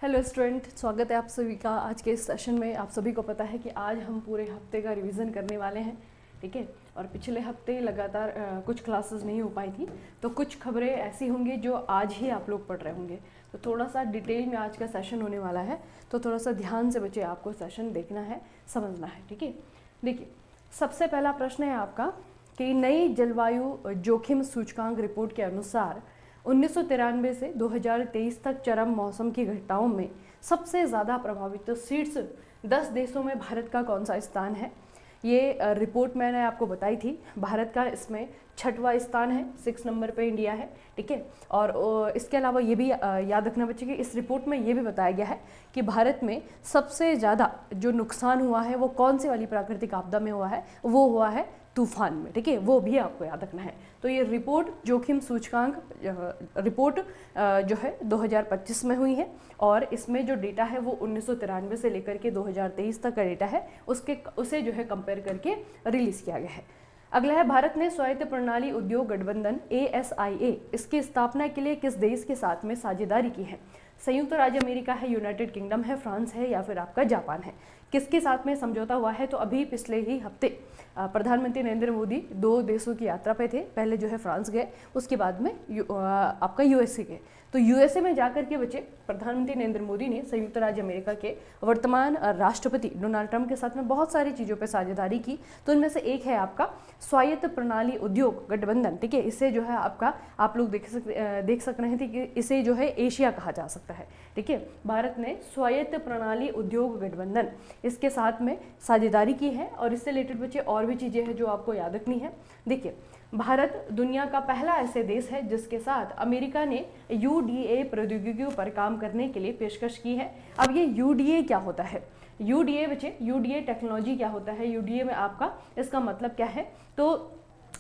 Hello student, स्वागत है आप सभी का आज के इस सेशन में। आप सभी को पता है कि आज हम पूरे हफ्ते का रिवीजन करने वाले हैं, ठीक है। और पिछले हफ्ते लगातार कुछ क्लासेस नहीं हो पाई थी, तो कुछ खबरें ऐसी होंगी जो आज ही आप लोग पढ़ रहे होंगे। तो थोड़ा सा डिटेल में आज का सेशन होने वाला है, तो थोड़ा सा ध्यान से बच्चे आपको सेशन देखना है, समझना है, ठीक है। देखिए, सबसे पहला प्रश्न है आपका कि नई जलवायु जोखिम सूचकांक रिपोर्ट के अनुसार 1993 से 2023 तक चरम मौसम की घटनाओं में सबसे ज़्यादा प्रभावित शीर्ष 10 देशों में भारत का कौन सा स्थान है। ये रिपोर्ट मैंने आपको बताई थी। भारत का इसमें 6वां स्थान है, 6 नंबर पे इंडिया है, ठीक है। और इसके अलावा ये भी याद रखना बच्चे कि इस रिपोर्ट में ये भी बताया गया है कि भारत में सबसे ज़्यादा जो नुकसान हुआ है वो कौन सी वाली प्राकृतिक आपदा में हुआ है, वो हुआ है तूफान में, ठीक है। वो भी आपको याद रखना है। तो ये रिपोर्ट जोखिम सूचकांक रिपोर्ट जो है 2025 में हुई है, और इसमें जो डेटा है वो 1993 से लेकर के 2023 तक का डेटा है, उसे जो है कंपेयर करके रिलीज किया गया है। अगला है, भारत ने स्वायत्त प्रणाली उद्योग गठबंधन ASIA इसकी स्थापना के लिए किस देश के साथ में साझेदारी की है। संयुक्त राज्य अमेरिका है, यूनाइटेड किंगडम है, फ्रांस है, या फिर आपका जापान है। किसके साथ में समझौता हुआ है? तो अभी पिछले ही हफ्ते प्रधानमंत्री नरेंद्र मोदी 2 देशों की यात्रा पे थे। पहले जो है फ्रांस गए, उसके बाद में आपका USA गए। तो USA में जाकर के बच्चे प्रधानमंत्री नरेंद्र मोदी ने संयुक्त राज्य अमेरिका के वर्तमान राष्ट्रपति डोनाल्ड ट्रंप के साथ में बहुत सारी चीज़ों पे साझेदारी की। तो इनमें से एक है आपका स्वायत्त प्रणाली उद्योग गठबंधन, ठीक है। इसे जो है आपका आप लोग देख सक रहे थे कि इसे जो है एशिया कहा जा सकता है, ठीक है। भारत ने स्वायत्त प्रणाली उद्योग गठबंधन इसके साथ में साझेदारी की है, और इससे रिलेटेड बच्चे और भी चीज़ें हैं जो आपको याद रखनी है। देखिए, भारत दुनिया का पहला ऐसे देश है जिसके साथ अमेरिका ने UDA प्रौद्योगिकियों पर काम करने के लिए पेशकश की है। अब ये UDA क्या होता है? UDA बच्चे, UDA टेक्नोलॉजी क्या होता है? UDA में आपका इसका मतलब क्या है? तो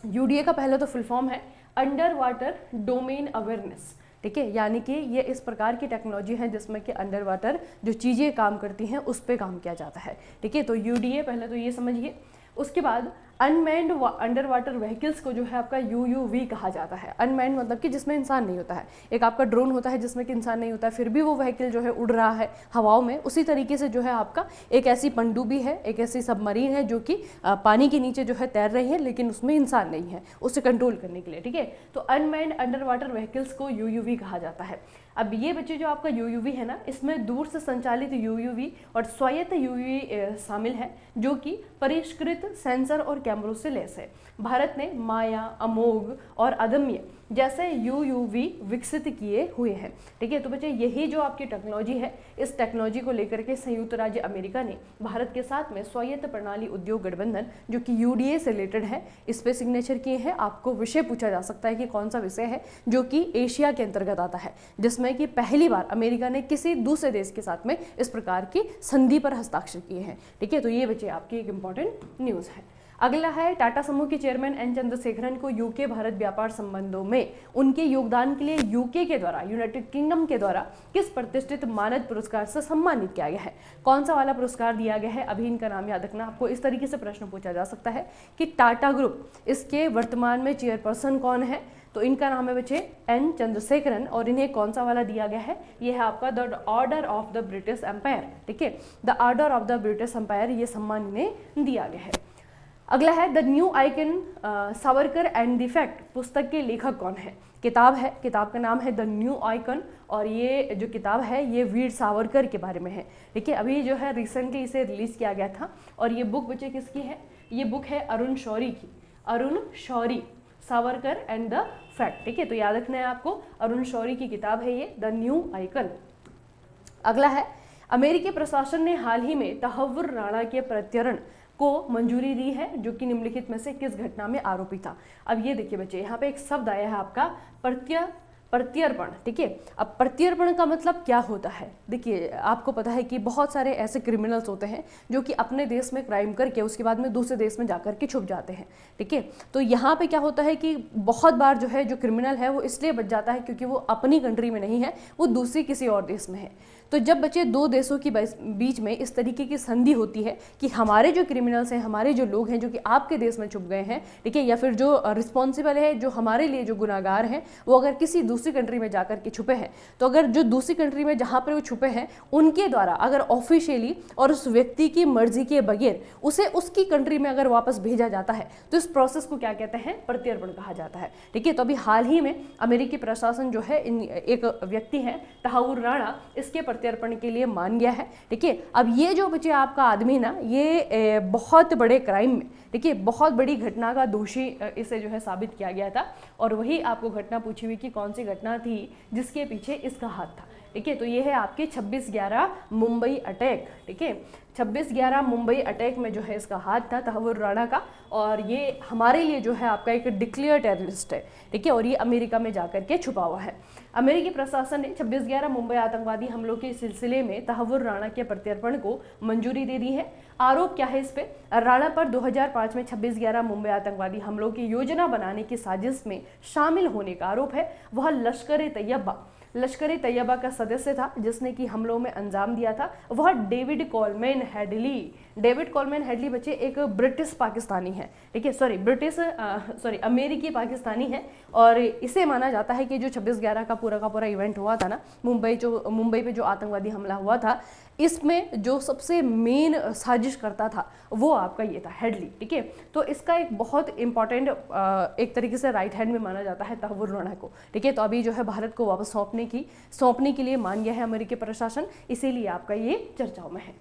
UDA का पहले तो फुल फॉर्म है अंडर वाटर डोमेन अवेयरनेस, ठीक है। यानी कि ये इस प्रकार की टेक्नोलॉजी है जिसमें कि अंडर वाटर जो चीज़ें काम करती हैं उस पर काम किया जाता है, ठीक है। तो UDA पहले तो ये समझिए। उसके बाद अनमैन्ड अंडर वाटर व्हीकल्स को जो है आपका UUV कहा जाता है। अनमैन्ड मतलब कि जिसमें इंसान नहीं होता है। एक आपका ड्रोन होता है जिसमें कि इंसान नहीं होता है, फिर भी वो व्हीकल जो है उड़ रहा है हवाओं में। उसी तरीके से जो है आपका एक ऐसी पनडुब्बी है, एक ऐसी सबमरीन है जो कि पानी के नीचे जो है तैर रही है, लेकिन उसमें इंसान नहीं है उसे कंट्रोल करने के लिए, ठीक है। तो अनमैन्ड अंडर वाटर व्हीकल्स को UUV कहा जाता है। अब ये बच्चे जो आपका UUV है ना, इसमें दूर से संचालित UUV और स्वायत्त UUV शामिल है, जो कि परिष्कृत सेंसर और कैमरों से लैस है। भारत ने माया, अमोघ और अदम्य जैसे UUV विकसित किए हुए हैं, ठीक है। तो बच्चे यही जो आपकी टेक्नोलॉजी है, इस टेक्नोलॉजी को लेकर के संयुक्त राज्य अमेरिका ने भारत के साथ में स्वायत्त प्रणाली उद्योग गठबंधन जो कि UDA से रिलेटेड है, इस पे सिग्नेचर किए हैं। आपको विषय पूछा जा सकता है कि कौन सा विषय है जो कि एशिया के अंतर्गत आता है, जिसमें कि पहली बार अमेरिका ने किसी दूसरे देश के साथ में इस प्रकार की संधि पर हस्ताक्षर किए हैं, ठीक है। तो ये बच्चे आपकी एक इंपॉर्टेंट न्यूज़ है। अगला है, टाटा समूह के चेयरमैन N चंद्रशेखरन को UK भारत व्यापार संबंधों में उनके योगदान के लिए UK के द्वारा, यूनाइटेड किंगडम के द्वारा किस प्रतिष्ठित मानद पुरस्कार से सम्मानित किया गया है? कौन सा वाला पुरस्कार दिया गया है? अभी इनका नाम याद रखना। आपको इस तरीके से प्रश्न पूछा जा सकता है कि टाटा ग्रुप इसके वर्तमान में चेयरपर्सन कौन है? तो इनका नाम है बच्चे N चंद्रशेखरन, और इन्हें कौन सा वाला दिया गया है? ये है आपका the order of the British Empire, ठीक है। The order of the British Empire, ये सम्मान इन्हें दिया गया है। अगला है, the new icon Savarkar and the fact पुस्तक के लेखक कौन है? किताब है, किताब का नाम है द न्यू आइकन, और ये जो किताब है ये वीर सावरकर के बारे में है, ठीक है। अभी जो है रिसेंटली इसे रिलीज किया गया था, और ये बुक बच्चे किसकी है? ये बुक है अरुण शौरी की, Arun Shourie, Savarkar and the fact, ठीक है। तो याद रखना है आपको, अरुण शौरी की किताब है ये द न्यू आइकन। अगला है, अमेरिकी प्रशासन ने हाल ही में तहव्वुर राणा के प्रत्यर्पण को मंजूरी दी है, जो कि निम्नलिखित में से किस घटना में आरोपी था? अब ये देखिए बच्चे, यहाँ पे एक शब्द आया है आपका प्रत्यर्पण, ठीक है। अब प्रत्यर्पण का मतलब क्या होता है? देखिए, आपको पता है कि बहुत सारे ऐसे क्रिमिनल्स होते हैं जो कि अपने देश में क्राइम करके उसके बाद में दूसरे देश में जाकर के छुप जाते हैं, ठीक है। तो यहाँ पे क्या होता है कि बहुत बार जो है जो क्रिमिनल है वो इसलिए बच जाता है क्योंकि वो अपनी कंट्री में नहीं है, वो दूसरी किसी और देश में है। तो जब बच्चे दो देशों की बीच में इस तरीके की संधि होती है कि हमारे जो क्रिमिनल्स हैं, हमारे जो लोग हैं जो कि आपके देश में छुप गए हैं, ठीक है, या फिर जो रिस्पॉन्सिबल है, जो हमारे लिए जो गुनाहगार हैं, वो अगर किसी दूसरी कंट्री में जाकर के छुपे हैं, तो अगर जो दूसरी कंट्री में जहाँ पर वो छुपे हैं उनके द्वारा अगर ऑफिशियली और उस व्यक्ति की मर्जी के बगैर उसे उसकी कंट्री में अगर वापस भेजा जाता है तो इस प्रोसेस को क्या कहते हैं, प्रत्यर्पण कहा जाता है। ठीक है, तो अभी हाल ही में अमेरिकी प्रशासन जो है एक व्यक्ति है तहव्वुर राणा, इसके प्रत्यर्पण के लिए मान गया है। ठीक है, अब ये जो बच्चे आपका आदमी ना, ये बहुत बड़े क्राइम में, देखिए बहुत बड़ी घटना का दोषी इसे जो है साबित किया गया था, और वही आपको घटना पूछी हुई कि कौन सी घटना थी जिसके पीछे इसका हाथ था। ठीक है, तो ये है आपके 26/11 मुंबई अटैक। ठीक है, 26/11 मुंबई अटैक में जो है इसका हाथ था तहव्वुर राणा का, और ये हमारे लिए जो है आपका एक डिक्लेयर टेररिस्ट है। ठीक है, और ये अमेरिका में जाकर के छुपा हुआ है। अमेरिकी प्रशासन ने 26/11 मुंबई आतंकवादी हमलों के सिलसिले में तहव्वुर राणा के प्रत्यर्पण को मंजूरी दे दी है। आरोप क्या है इस पे? राणा पर 2005 में 26/11 मुंबई आतंकवादी हमलों की योजना बनाने की साजिश में शामिल होने का आरोप है। वह लश्कर तैयबा का सदस्य था जिसने कि हमलों में अंजाम दिया था। वह डेविड कोलमैन हेडली बच्चे एक ब्रिटिश पाकिस्तानी है। ठीक है, अमेरिकी पाकिस्तानी है, और इसे माना जाता है कि जो 26/11 का पूरा इवेंट हुआ था ना, मुंबई पे जो आतंकवादी हमला हुआ था, इसमें जो सबसे मेन साजिश करता था वो आपका ये था हेडली। ठीक है, तो इसका एक बहुत इंपॉर्टेंट एक तरीके से राइट हैंड में माना जाता है तहव्वुर राणा को। ठीक है, तो अभी जो है भारत को वापस सौंपने के लिए मान गया है अमेरिकी प्रशासन, इसीलिए आपका ये चर्चाओं में है।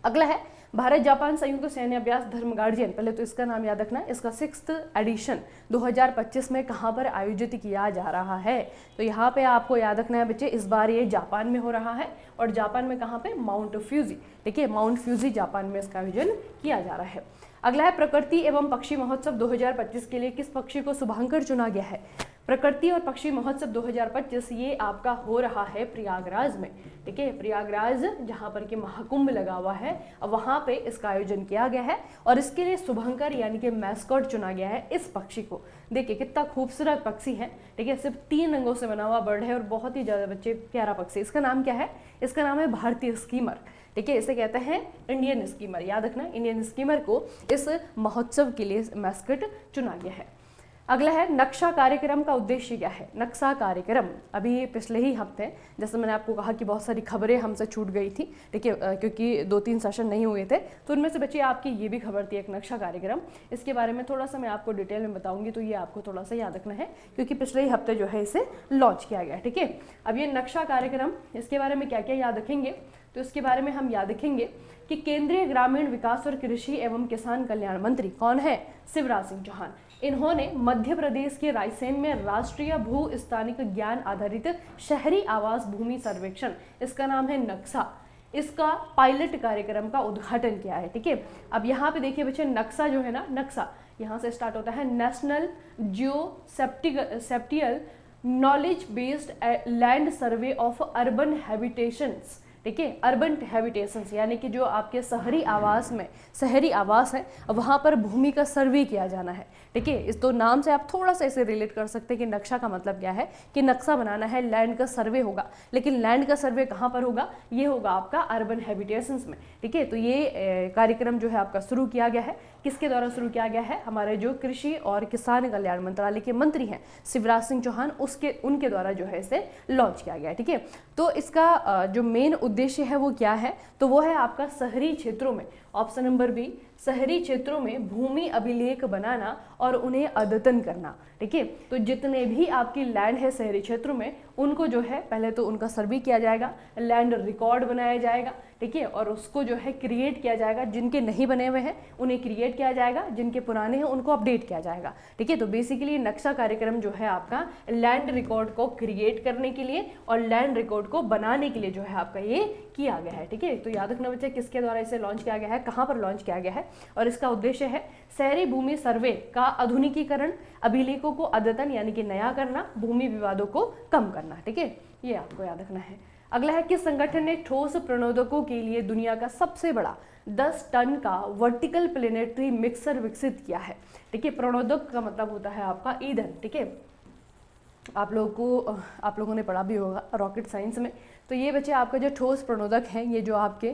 अगला है भारत जापान संयुक्त सैन्य अभ्यास धर्म गार्जियन। पहले तो इसका नाम याद रखना, इसका 6th एडिशन 2025 में कहाँ पर आयोजित किया जा रहा है? तो यहाँ पे आपको याद रखना है बच्चे, इस बार ये जापान में हो रहा है, और जापान में कहाँ पे? Mount Fuji. ठीक है, माउंट फ्यूजी जापान में इसका आयोजन किया जा रहा है। अगला है प्रकृति एवं पक्षी महोत्सव 2025 के लिए किस पक्षी को शुभांकर चुना गया है? प्रकृति और पक्षी महोत्सव 2025 ये आपका हो रहा है प्रयागराज में। ठीक है, प्रयागराज जहाँ पर कि महाकुंभ लगा हुआ है, वहाँ पे इसका आयोजन किया गया है, और इसके लिए शुभंकर यानी कि मैस्कॉट चुना गया है इस पक्षी को। देखिए कितना खूबसूरत पक्षी है। ठीक है, सिर्फ 3 रंगों से बना हुआ बर्ड है, और बहुत ही ज़्यादा बच्चे प्यारा पक्षी। इसका नाम क्या है? इसका नाम है भारतीय स्कीमर। ठीक है, इसे कहते हैं इंडियन स्कीमर। याद रखना, इंडियन स्कीमर को इस महोत्सव के लिए मैस्कट चुना गया है। अगला है नक्शा कार्यक्रम का उद्देश्य क्या है? नक्शा कार्यक्रम अभी पिछले ही हफ्ते, जैसे मैंने आपको कहा कि बहुत सारी खबरें हमसे छूट गई थी। ठीक है, क्योंकि 2-3 सेशन नहीं हुए थे, तो उनमें से बच्चे आपकी ये भी खबर थी एक नक्शा कार्यक्रम। इसके बारे में थोड़ा सा मैं आपको डिटेल में बताऊंगी, तो ये आपको थोड़ा सा याद रखना है, क्योंकि पिछले ही हफ्ते जो है इसे लॉन्च किया गया। ठीक है, अब ये नक्शा कार्यक्रम, इसके बारे में क्या क्या याद रखेंगे? तो इसके बारे में हम याद रखेंगे कि केंद्रीय ग्रामीण विकास और कृषि एवं किसान कल्याण मंत्री कौन है? शिवराज सिंह चौहान। इन्होंने मध्य प्रदेश के रायसेन में राष्ट्रीय भू स्थानिक ज्ञान आधारित शहरी आवास भूमि सर्वेक्षण, इसका नाम है नक्शा, इसका पायलट कार्यक्रम का उद्घाटन किया है। ठीक है, अब यहाँ पे देखिए बच्चे, नक्शा जो है ना, नक्शा यहाँ से स्टार्ट होता है, national geospatial knowledge based land survey of urban habitations. ठीक है, अर्बन हैबिटेशंस यानी कि जो आपके शहरी आवास है, वहाँ पर भूमि का सर्वे किया जाना है। ठीक है, इस तो नाम से आप थोड़ा सा इसे रिलेट कर सकते हैं कि नक्शा का मतलब क्या है, कि नक्शा बनाना है, लैंड का सर्वे होगा, लेकिन लैंड का सर्वे कहाँ पर होगा? ये होगा आपका अर्बन हैबिटेशंस में। ठीक है, तो ये कार्यक्रम जो है आपका शुरू किया गया है, किसके द्वारा शुरू किया गया है? हमारे जो कृषि और किसान कल्याण मंत्रालय के मंत्री हैं शिवराज सिंह चौहान, उनके द्वारा जो है इसे लॉन्च किया गया है। ठीक है, तो इसका जो मेन उद्देश्य है वो क्या है? तो वो है आपका शहरी क्षेत्रों में, ऑप्शन नंबर बी, शहरी क्षेत्रों में भूमि अभिलेख बनाना और उन्हें अद्यतन करना। ठीक है, तो जितने भी आपकी लैंड है शहरी क्षेत्रों में, उनको जो है पहले तो उनका सर्वे किया जाएगा, लैंड रिकॉर्ड बनाया जाएगा। ठीक है, और उसको जो है क्रिएट किया जाएगा, जिनके नहीं बने हुए हैं उन्हें क्रिएट किया जाएगा, जिनके पुराने हैं उनको अपडेट किया जाएगा। ठीक है, तो बेसिकली नक्शा कार्यक्रम जो है आपका लैंड रिकॉर्ड को क्रिएट करने के लिए और लैंड रिकॉर्ड को बनाने के लिए जो है आपका ये किया गया है। ठीक है, तो याद रखना बच्चे, किसके द्वारा इसे लॉन्च किया गया है, कहाँ पर लॉन्च किया गया है, और इसका उद्देश्य है शहरी भूमि सर्वे का आधुनिकीकरण, अभिलेखों को अद्यतन यानी कि नया करना, भूमि विवादों को कम करना। ठीक है, ये आपको याद रखना है। अगला है, किस संगठन ने ठोस प्रणोदकों के लिए दुनिया का सबसे बड़ा 10 टन का वर्टिकल प्लेनेटरी मिक्सर विकसित किया है? ठीक है, प्रणोदक का मतलब होता है आपका ईंधन। ठीक है, आप लोगों ने पढ़ा भी होगा रॉकेट साइंस में। तो ये बच्चे आपका जो ठोस प्रणोदक है, ये जो आपके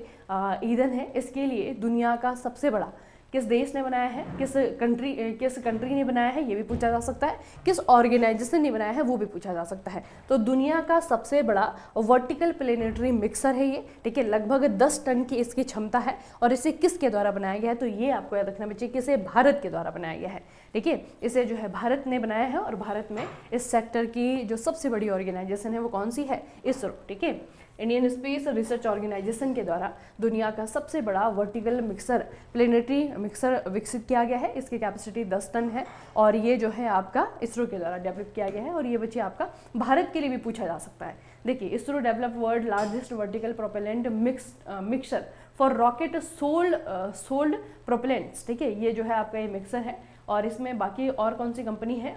ईंधन है, इसके लिए दुनिया का सबसे बड़ा किस देश ने बनाया है, किस कंट्री ने बनाया है ये भी पूछा जा सकता है, किस ऑर्गेनाइजेशन ने बनाया है वो भी पूछा जा सकता है। तो दुनिया का सबसे बड़ा वर्टिकल प्लेनेटरी मिक्सर है ये, ठीक है, लगभग 10 टन की इसकी क्षमता है। और इसे किसके द्वारा बनाया गया है, तो ये आपको याद रखना बच्चे कि इसे भारत के द्वारा बनाया गया है, ठीक है, इसे जो है भारत ने बनाया है। और भारत में इस सेक्टर की जो सबसे बड़ी ऑर्गेनाइजेशन है वो कौन सी है, इसरो, ठीक है, इंडियन स्पेस रिसर्च ऑर्गेनाइजेशन के द्वारा दुनिया का सबसे बड़ा वर्टिकल मिक्सर प्लेनेटरी मिक्सर विकसित किया गया है। इसकी कैपेसिटी 10 टन है और ये जो है आपका इसरो के द्वारा डेवलप किया गया है। और ये बच्चे आपका भारत के लिए भी पूछा जा सकता है। देखिए, ISRO develop world largest vertical propellant mixer for rocket sold propellants, ठीक है, ये जो है आपका ये मिक्सर है। और इसमें बाकी और कौन सी कंपनी है,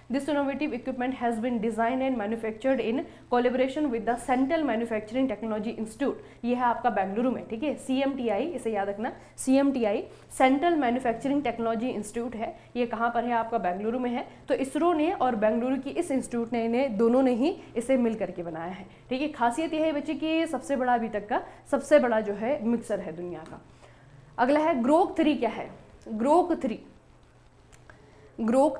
This innovative equipment has been designed and manufactured in collaboration with the Central Manufacturing Technology Institute। ये है आपका बेंगलुरु में, ठीक है, CMTI, इसे याद रखना, CMTI central manufacturing technology institute है। ये कहाँ पर है, आपका बेंगलुरु में है। तो इसरो ने और बेंगलुरु की इस इंस्टीट्यूट ने दोनों ने ही इसे मिल करके बनाया है, ठीक है। खासियत यह है बच्चे कि ये सबसे बड़ा अभी तक का सबसे बड़ा जो है मिक्सर है दुनिया का। अगला है ग्रोक 3। क्या है ग्रोक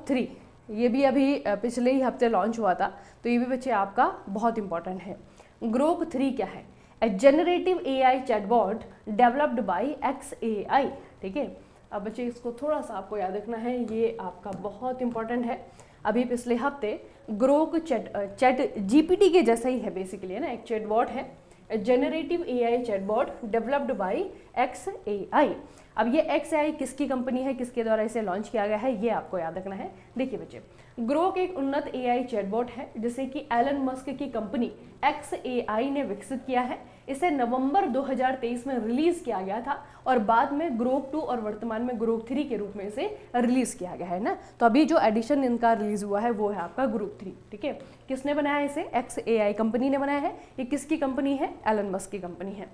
3, ये भी अभी पिछले ही हफ्ते लॉन्च हुआ था, तो ये भी बच्चे आपका बहुत इंपॉर्टेंट है। ग्रोक 3 क्या है, a generative AI chatbot developed by XAI, ठीक है। अब बच्चे इसको थोड़ा सा आपको याद रखना है, ये आपका बहुत इंपॉर्टेंट है। अभी पिछले हफ्ते ग्रोक चैट GPT के जैसा ही है बेसिकली, है ना, एक चैटबॉट है, generative AI chatbot developed by XAI। अब ये XAI किसकी कंपनी है, किसके द्वारा इसे लॉन्च किया गया है, ये आपको याद रखना है। देखिए बच्चे, ग्रोक एक उन्नत AI चैटबॉट है जिसे कि एलन मस्क की कंपनी XAI ने विकसित किया है। इसे नवंबर 2023 में रिलीज किया गया था और बाद में ग्रोक 2 और वर्तमान में ग्रोक 3 के रूप में इसे रिलीज किया गया है ना। तो अभी जो एडिशन इनका रिलीज हुआ है वो है आपका ग्रोक 3, ठीक है। किसने बनाया इसे, XAI कंपनी ने बनाया है। ये किसकी कंपनी है, एलन मस्क की कंपनी है।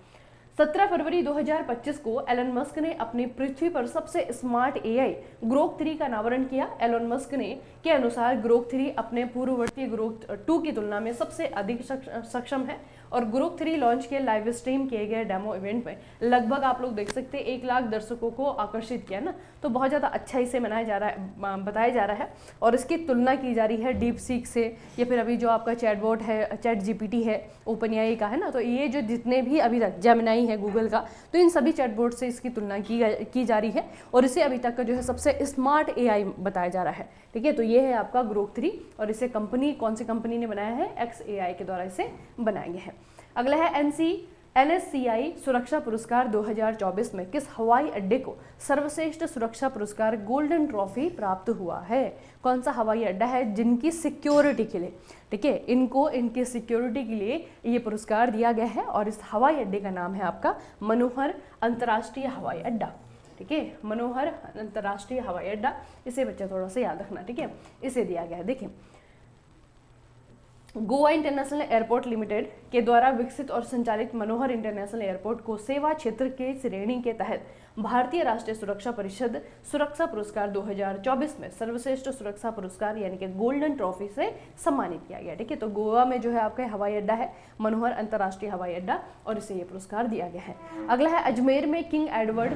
17 फरवरी 2025 को एलन मस्क ने अपनी पृथ्वी पर सबसे स्मार्ट AI ग्रोक 3 का अनावरण किया। एलन मस्क ने के अनुसार ग्रोक 3 अपने पूर्ववर्ती ग्रोक 2 की तुलना में सबसे अधिक सक्षम है और ग्रोक 3 लॉन्च के लाइव स्ट्रीम किए गए डेमो इवेंट में लगभग आप लोग देख सकते हैं 1 लाख दर्शकों को आकर्षित किया ना। तो बहुत ज़्यादा अच्छा इसे बताया जा रहा है और इसकी तुलना की जा रही है डीप सीक से, या फिर अभी जो आपका चैटबॉट है, चैट GPT है, ओपन AI का है ना। तो ये जो जितने भी अभी तक जेमिनाई है गूगल का, तो इन सभी चैटबॉट से इसकी तुलना की जा रही है और इसे अभी तक का जो है सबसे स्मार्ट AI बताया जा रहा है, ठीक है। तो ये है आपका ग्रोक 3 और इसे कौन सी कंपनी ने बनाया है, XAI के द्वारा इसे बनाया गया है। अगला है NSCI सुरक्षा पुरस्कार 2024 में किस हवाई अड्डे को सर्वश्रेष्ठ सुरक्षा पुरस्कार गोल्डन ट्रॉफी प्राप्त हुआ है। कौन सा हवाई अड्डा है जिनकी सिक्योरिटी के लिए, ठीक है, इनकी सिक्योरिटी के लिए ये पुरस्कार दिया गया है और इस हवाई अड्डे का नाम है आपका मनोहर अंतर्राष्ट्रीय हवाई अड्डा, ठीक है, मनोहर अंतर्राष्ट्रीय हवाई अड्डा। इसे बच्चा थोड़ा सा याद रखना, ठीक है, इसे दिया गया है। देखिए, गोवा इंटरनेशनल एयरपोर्ट लिमिटेड के द्वारा विकसित और संचालित मनोहर इंटरनेशनल एयरपोर्ट को सेवा क्षेत्र के श्रेणी के तहत भारतीय राष्ट्रीय सुरक्षा परिषद सुरक्षा पुरस्कार 2024 में सर्वश्रेष्ठ सुरक्षा पुरस्कार यानी कि गोल्डन ट्रॉफी से सम्मानित किया गया, ठीक है। तो गोवा में जो है आपका हवाई अड्डा है मनोहर अंतर्राष्ट्रीय हवाई अड्डा और इसे ये पुरस्कार दिया गया है। अगला है अजमेर में किंग एडवर्ड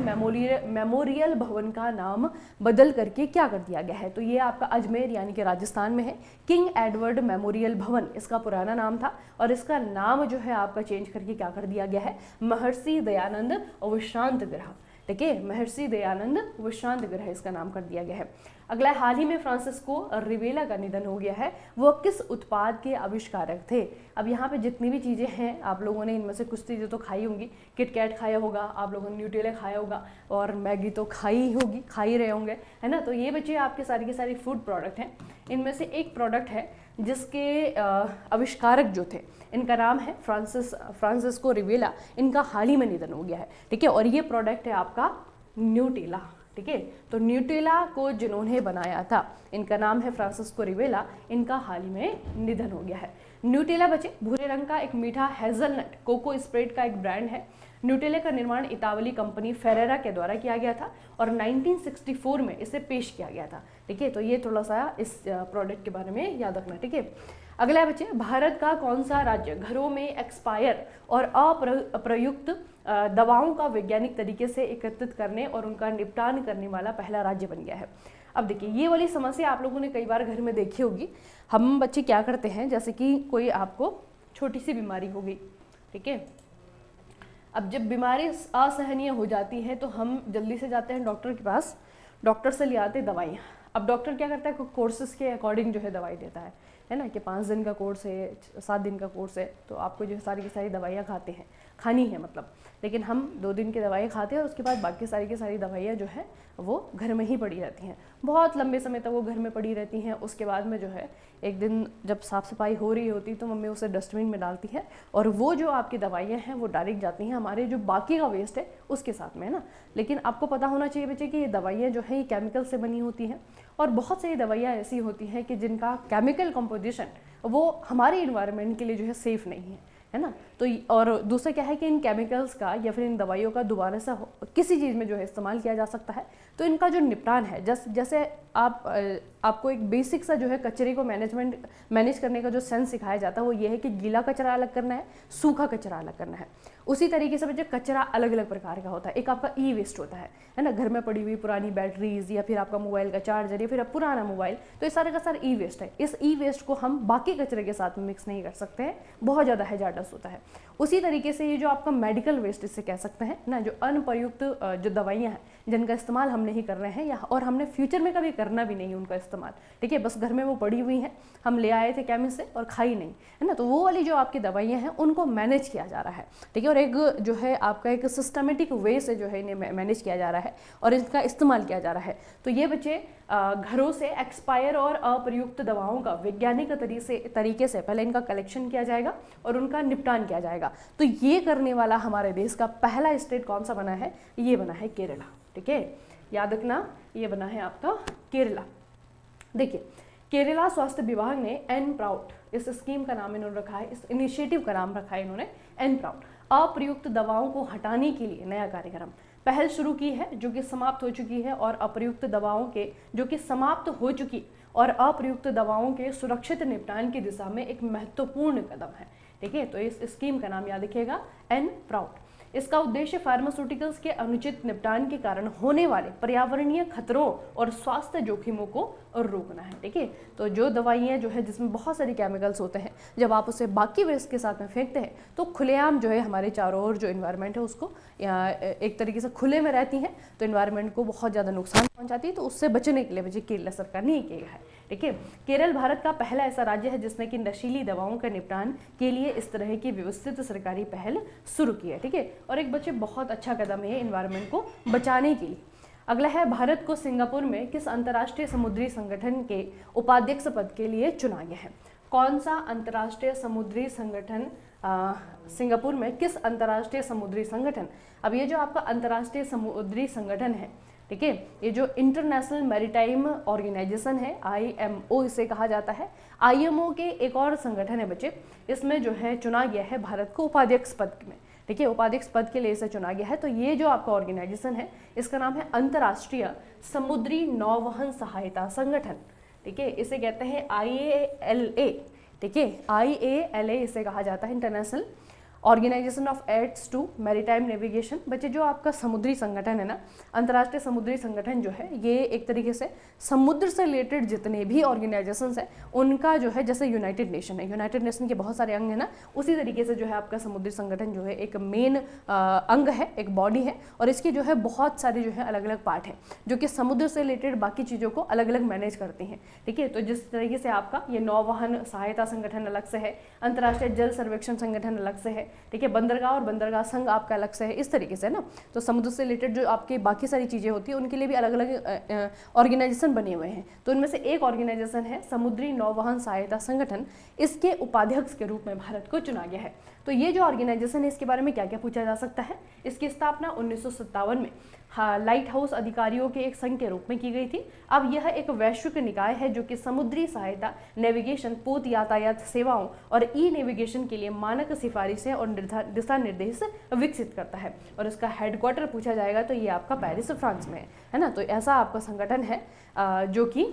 मेमोरियल भवन का नाम बदल करके क्या कर दिया गया है। तो ये आपका अजमेर यानी कि राजस्थान में है। किंग एडवर्ड मेमोरियल भवन इसका पुराना नाम था और इसका नाम जो है आपका चेंज करके क्या कर दिया गया है, महर्षि दयानंद विश्रांत गृह, ठीक है, महर्षि दयानंद विश्रांत गृह इसका नाम कर दिया गया है। अगला, हाल ही में फ्रांसिस्को रिवेला का निधन हो गया है। वो किस उत्पाद के आविष्कारक थे। अब यहाँ पे जितनी भी चीज़ें हैं आप लोगों ने इनमें से कुछ चीज़ें तो खाई होंगी। किटकैट खाया होगा, आप लोगों ने न्यूटेला खाया होगा और मैगी तो खा ही रहे होंगे, है ना। तो ये बच्चे आपके सारी के सारी फूड प्रोडक्ट हैं। इनमें से एक प्रोडक्ट है जिसके आविष्कारक जो थे, इनका नाम है फ्रांसिस्को रिवेला। इनका हाल ही में निधन हो गया है, ठीक है। और ये प्रोडक्ट है आपका न्यूटेला, ठीक है। तो न्यूटेला को जिन्होंने बनाया था इनका नाम है फ्रांसिस्को रिवेला। इनका हाल ही में निधन हो गया है। न्यूटेला बच्चे भूरे रंग का एक मीठा हेजलनट कोको स्प्रेड का एक ब्रांड है। न्यूटेला का निर्माण इतावली कंपनी फेरेरा के द्वारा किया गया था और 1964 में इसे पेश किया गया था, ठीक है। तो ये थोड़ा सा इस प्रोडक्ट के बारे में याद रखना, ठीक है। अगला है बच्चे, भारत का कौन सा राज्य घरों में एक्सपायर और अप्रयुक्त दवाओं का वैज्ञानिक तरीके से एकत्रित करने और उनका निपटान करने वाला पहला राज्य बन गया है। अब देखिए, ये वाली समस्या आप लोगों ने कई बार घर में देखी होगी। हम बच्चे क्या करते हैं, जैसे कि कोई आपको छोटी सी बीमारी हो गई, ठीक है, अब जब बीमारी असहनीय हो जाती है तो हम जल्दी से जाते हैं डॉक्टर के पास, डॉक्टर से ले आते दवाइयाँ। अब डॉक्टर क्या करता है, कोर्सेज के अकॉर्डिंग जो है दवाई देता है ना, कि 5 दिन का कोर्स है, 7 दिन का कोर्स है, तो आपको जो सारी की सारी दवाइयाँ खानी है मतलब। लेकिन हम 2 दिन की दवाइयाँ खाते हैं और उसके बाद बाकी सारी की सारी दवाइयाँ जो है वो घर में ही पड़ी रहती हैं, बहुत लंबे समय तक वो घर में पड़ी रहती हैं। उसके बाद में जो है एक दिन जब साफ़ सफाई हो रही होती तो मम्मी उसे डस्टबिन में डालती है और वो जो आपकी दवाइयाँ हैं वो डायरेक्ट जाती हैं हमारे जो बाकी का वेस्ट है उसके साथ में, है ना। लेकिन आपको पता होना चाहिए बच्चे कि ये दवाइयाँ जो है ये केमिकल से बनी होती हैं और बहुत सारी दवाइयाँ ऐसी होती हैं कि जिनका केमिकल कंपोजिशन वो हमारे इन्वायरमेंट के लिए जो है सेफ़ नहीं है ना। तो और दूसरा क्या है कि इन केमिकल्स का या फिर इन दवाइयों का दोबारा से किसी चीज़ में जो है इस्तेमाल किया जा सकता है, तो इनका जो निपटान है, जैसे आपको एक बेसिक सा जो है कचरे को मैनेज करने का जो सेंस सिखाया जाता है वो ये है कि गीला कचरा अलग करना है, सूखा कचरा अलग करना है। उसी तरीके से बच्चे कचरा अलग अलग प्रकार का होता है। एक आपका ई वेस्ट होता है ना, घर में पड़ी हुई पुरानी बैटरीज या फिर आपका मोबाइल का चार्जर या फिर पुराना मोबाइल, तो ये सारे का सारा ई वेस्ट है। इस ई वेस्ट को हम बाकी कचरे के साथ में मिक्स नहीं कर सकते हैं, बहुत ज़्यादा हैजार्डस होता है। उसी तरीके से ये जो आपका मेडिकल वेस्ट इससे कह सकते हैं ना, जो अनप्रयुक्त जो दवाइयाँ हैं जिनका इस्तेमाल हम नहीं कर रहे हैं या और हमने फ्यूचर में कभी करना भी नहीं उनका इस्तेमाल, ठीक है, बस घर में वो पड़ी हुई हैं, हम ले आए थे केमिस्ट से और खाई नहीं, है ना। तो वो वाली जो आपकी दवाइयाँ हैं उनको मैनेज किया जा रहा है, ठीक है, और एक जो है आपका एक सिस्टमेटिक वे से जो है इन्हें मैनेज किया जा रहा है और इनका इस्तेमाल किया जा रहा है। तो ये बच्चे घरों से एक्सपायर और अप्रयुक्त दवाओं का वैज्ञानिक तरीके से पहले इनका कलेक्शन किया जाएगा और उनका निपटान किया जाएगा। तो ये करने वाला हमारे देश का पहला स्टेट कौन सा बना है, ये बना है केरला, ठीक है, याद रखना, ये बना है आपका केरला। देखिए, केरला स्वास्थ्य विभाग ने एन प्राउड, इस स्कीम का नाम इन्होंने रखा है, इस इनिशिएटिव का नाम रखा है इन्होंने एन प्राउड, अप्रयुक्त दवाओं को हटाने के लिए नया कार्यक्रम पहल शुरू की है जो कि समाप्त हो चुकी है, और अप्रयुक्त दवाओं के जो कि समाप्त हो चुकी और अप्रयुक्त दवाओं के सुरक्षित निपटान की दिशा में एक महत्वपूर्ण कदम है, ठीक है। तो इस स्कीम का नाम याद रखिएगा, एन प्राउड। इसका उद्देश्य फार्मास्यूटिकल्स के अनुचित निपटान के कारण होने वाले पर्यावरणीय खतरों और स्वास्थ्य जोखिमों को रोकना है, ठीक है। तो जो दवाइयाँ जो है जिसमें बहुत सारे केमिकल्स होते हैं, जब आप उसे बाकी वेस्ट के साथ में फेंकते हैं तो खुलेआम जो है हमारे चारों ओर जो इन्वायरमेंट है उसको एक तरीके से खुले में रहती हैं, तो इन्वायरमेंट को बहुत ज़्यादा नुकसान पहुँचाती है। तो उससे बचने के लिए वजह केरला सरकार ने ये किया है, ठीक है। केरल भारत का पहला ऐसा राज्य है जिसने कि नशीली दवाओं का निपटान के लिए इस तरह की व्यवस्थित सरकारी पहल शुरू की है, ठीक है। और एक बच्चे बहुत अच्छा कदम है इन्वायरमेंट को बचाने के लिए। अगला है, भारत को सिंगापुर में किस अंतर्राष्ट्रीय समुद्री संगठन के उपाध्यक्ष पद के लिए चुना गया है। कौन सा अंतर्राष्ट्रीय समुद्री संगठन, सिंगापुर में किस अंतर्राष्ट्रीय समुद्री संगठन, अब ये जो आपका अंतर्राष्ट्रीय समुद्री संगठन है, ठीक है, ये जो इंटरनेशनल मैरीटाइम ऑर्गेनाइजेशन है, IMO इसे कहा जाता है, IMO के एक और संगठन है बच्चे, इसमें जो है चुना गया है भारत को उपाध्यक्ष पद में, ठीक है, उपाध्यक्ष पद के लिए इसे चुना गया है। तो ये जो आपका ऑर्गेनाइजेशन है इसका नाम है अंतर्राष्ट्रीय समुद्री नौवहन सहायता संगठन, ठीक है, इसे कहते हैं IALA, ठीक है, IALA इसे कहा जाता है, international organisation of aids to maritime navigation. बच्चे जो आपका समुद्री संगठन है ना, अंतर्राष्ट्रीय समुद्री संगठन जो है ये एक तरीके से समुद्र से रिलेटेड जितने भी ऑर्गेनाइजेशंस हैं उनका जो है, जैसे यूनाइटेड नेशन है, यूनाइटेड नेशन के बहुत सारे अंग हैं ना, उसी तरीके से जो है आपका समुद्री संगठन जो है एक मेन अंग है, एक बॉडी है, और इसकी जो है बहुत सारे जो है अलग अलग पार्ट हैं जो कि समुद्र से रिलेटेड बाकी चीज़ों को अलग अलग मैनेज करती हैं, ठीक है। तो जिस तरीके से आपका ये नौवहन सहायता संगठन अलग से है, अंतर्राष्ट्रीय जल सर्वेक्षण संगठन अलग से है, ठीक है, बंदरगाह और बंदरगाह संघ आपका अलग से है, इस तरीके से ना। तो समुद्र से रिलेटेड जो आपकी बाकी सारी चीज़ें होती हैं उनके लिए भी अलग अलग ऑर्गेनाइजेशन बने हुए हैं। तो इनमें से एक ऑर्गेनाइजेशन है समुद्री नौवहन सहायता संगठन, इसके उपाध्यक्ष के रूप में भारत को चुना गया है। तो ये जो ऑर्गेनाइजेशन है इसके बारे में क्या क्या पूछा जा सकता है। इसकी स्थापना 1957 में लाइट हाउस अधिकारियों के एक संघ के रूप में की गई थी। अब यह एक वैश्विक निकाय है जो कि समुद्री सहायता, नेविगेशन, पोत यातायात सेवाओं और ई नेविगेशन के लिए मानक सिफारिशें और दिशा निर्देश विकसित करता है। और इसका हेडक्वार्टर पूछा जाएगा तो ये आपका पेरिस फ्रांस में है ना। तो ऐसा आपका संगठन है जो कि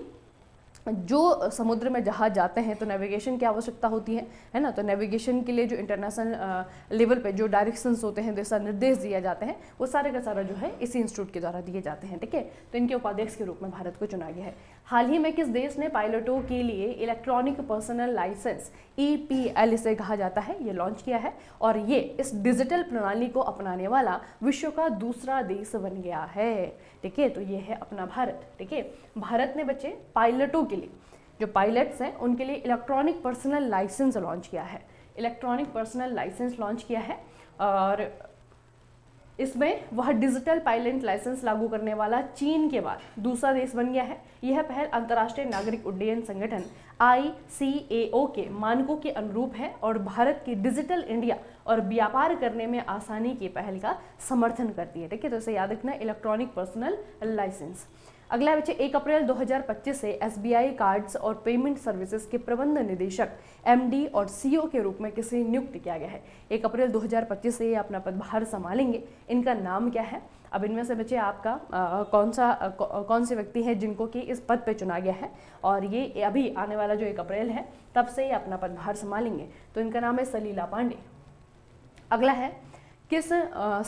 जो समुद्र में जहाज जाते हैं तो नेविगेशन की आवश्यकता होती है ना। तो नेविगेशन के लिए जो इंटरनेशनल लेवल पे जो डायरेक्शंस होते हैं, दिशा निर्देश दिए जाते हैं, वो सारे का सारा जो है इसी इंस्टीट्यूट के द्वारा दिए जाते हैं, ठीक है। तो इनके उपाध्यक्ष के रूप में भारत को चुना गया है। हाल ही में किस देश ने पायलटों के लिए इलेक्ट्रॉनिक पर्सनल लाइसेंस EPL इसे कहा जाता है, ये लॉन्च किया है, और ये इस डिजिटल प्रणाली को अपनाने वाला विश्व का दूसरा देश बन गया है, ठीक है। तो ये है अपना भारत, ठीक है। भारत ने बच्चे पायलटों के लिए, जो पायलट्स हैं उनके लिए इलेक्ट्रॉनिक पर्सनल लाइसेंस लॉन्च किया है, इलेक्ट्रॉनिक पर्सनल लाइसेंस लॉन्च किया है, और इसमें वह डिजिटल पायलट लाइसेंस लागू करने वाला चीन के बाद दूसरा देश बन गया है। यह पहल अंतर्राष्ट्रीय नागरिक उड्डयन संगठन ICAO के मानकों के अनुरूप है और भारत की डिजिटल इंडिया और व्यापार करने में आसानी की पहल का समर्थन करती है, ठीक है। तो इसे याद रखना, इलेक्ट्रॉनिक पर्सनल लाइसेंस। अगला बच्चे 1 अप्रैल 2025 से SBI कार्ड्स और पेमेंट सर्विसेज के प्रबंध निदेशक MD और CO के रूप में किसे नियुक्त किया गया है। 1 अप्रैल 2025 से ये अपना पदभार संभालेंगे। इनका नाम क्या है? अब इनमें से बच्चे आपका कौन से व्यक्ति हैं जिनको कि इस पद पे चुना गया है, और ये अभी आने वाला जो 1 अप्रैल है तब से ये अपना पदभार संभालेंगे। तो इनका नाम है सलीला पांडे। अगला है, किस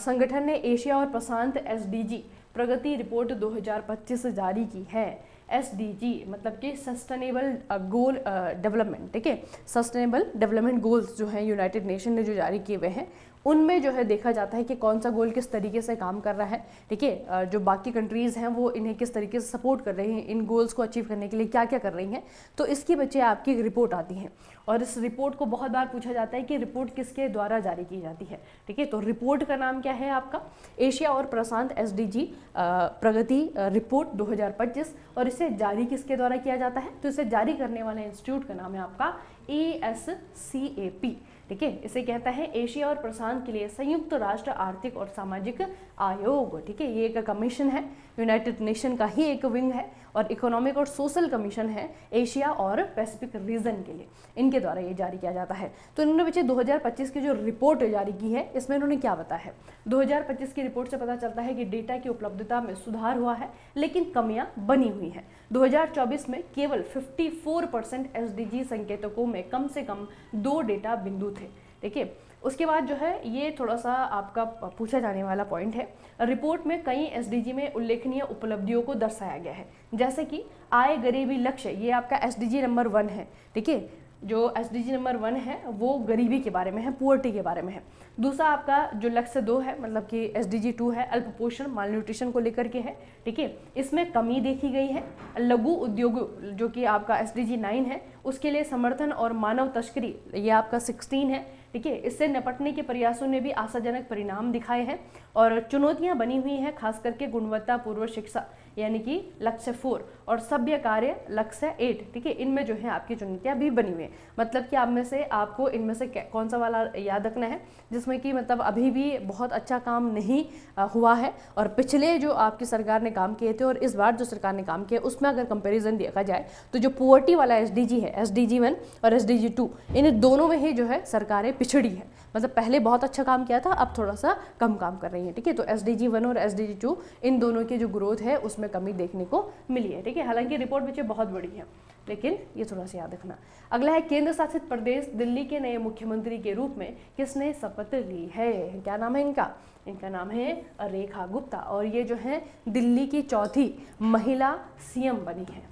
संगठन ने एशिया और प्रशांत SDG प्रगति रिपोर्ट 2025 जारी की है। SDG मतलब कि सस्टेनेबल गोल डेवलपमेंट, ठीक है। सस्टेनेबल डेवलपमेंट गोल्स जो हैं यूनाइटेड नेशन ने जो जारी किए हुए हैं, उनमें जो है देखा जाता है कि कौन सा गोल किस तरीके से काम कर रहा है, ठीक है। जो बाकी कंट्रीज़ हैं वो इन्हें किस तरीके से सपोर्ट कर रही हैं, इन गोल्स को अचीव करने के लिए क्या क्या कर रही हैं। तो इसकी बच्चे आपकी एक रिपोर्ट आती है, और इस रिपोर्ट को बहुत बार पूछा जाता है कि रिपोर्ट किसके द्वारा जारी की जाती है, ठीक है। तो रिपोर्ट का नाम क्या है आपका? एशिया और प्रशांत SDG प्रगति रिपोर्ट 2025, और इसे जारी किसके द्वारा किया जाता है? तो इसे जारी करने वाले इंस्टीट्यूट का नाम है आपका ASCAP, ठीक है। इसे कहता है एशिया और प्रशांत के लिए संयुक्त राष्ट्र आर्थिक और सामाजिक आयोग, ठीक है। ये एक कमीशन है, यूनाइटेड नेशन का ही एक विंग है, और इकोनॉमिक और सोशल कमीशन है एशिया और पैसिफिक रीजन के लिए, इनके द्वारा ये जारी किया जाता है। तो इन्होंने बच्चे 2025 की जो रिपोर्ट जारी की है, इसमें इन्होंने क्या बताया है? 2025 की रिपोर्ट से पता चलता है कि डेटा की उपलब्धता में सुधार हुआ है, लेकिन कमियां बनी हुई हैं। 2024 में केवल 54% SDG संकेतकों में कम से कम 2 डेटा बिंदु थे, ठीक है। उसके बाद जो है ये थोड़ा सा आपका पूछा जाने वाला पॉइंट है। रिपोर्ट में कई SDG में उल्लेखनीय उपलब्धियों को दर्शाया गया है, जैसे कि आय गरीबी लक्ष्य, ये आपका SDG नंबर 1 है, ठीक है। जो SDG नंबर 1 है वो गरीबी के बारे में है, पुअर्टी के बारे में है। दूसरा आपका जो लक्ष्य 2 है, मतलब कि SDG 2 है, अल्प पोषण मालन्यूट्रिशन को लेकर के है, ठीक है। इसमें कमी देखी गई है। लघु उद्योग जो कि आपका SDG 9 है, उसके लिए समर्थन और मानव तस्करी, ये आपका 16 है, ठीक है। इससे निपटने के प्रयासों ने भी आशाजनक परिणाम दिखाए हैं, और चुनौतियां बनी हुई हैं, खास करके गुणवत्तापूर्वक शिक्षा यानी कि लक्ष्य 4 और सभ्य कार्य लक्ष्य 8, ठीक है। इनमें जो है आपकी चुनौतियां भी बनी हुई हैं। मतलब कि आप में से आपको इनमें से कौन सा वाला याद रखना है जिसमें कि मतलब अभी भी बहुत अच्छा काम नहीं हुआ है, और पिछले जो आपकी सरकार ने काम किए थे और इस बार जो सरकार ने काम किया उसमें अगर कंपैरिजन देखा जाए तो जो पुअर्टी वाला SDG है, SDG 1 और SDG 2, इन दोनों में ही जो है सरकारें पिछड़ी है। मतलब पहले बहुत अच्छा काम किया था, अब थोड़ा सा कम काम कर रही है, ठीक है। तो SDG 1 और SDG 2 इन दोनों की जो ग्रोथ है उसमें कमी देखने को मिली है, ठीक है। हालांकि रिपोर्ट बच्चे बहुत बड़ी है, लेकिन ये थोड़ा सा याद रखना। अगला है, केंद्र शासित प्रदेश दिल्ली के नए मुख्यमंत्री के रूप में किसने शपथ ली है? क्या नाम है इनका? इनका नाम है रेखा गुप्ता, और ये जो है दिल्ली की चौथी महिला CM बनी है।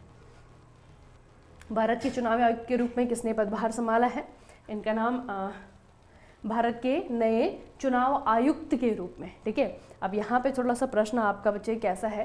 भारत के चुनाव आयुक्त के रूप में किसने पदभार संभाला है? इनका नाम भारत के नए चुनाव आयुक्त के रूप में, ठीक है। अब यहाँ पे थोड़ा सा प्रश्न आपका बच्चे कैसा है,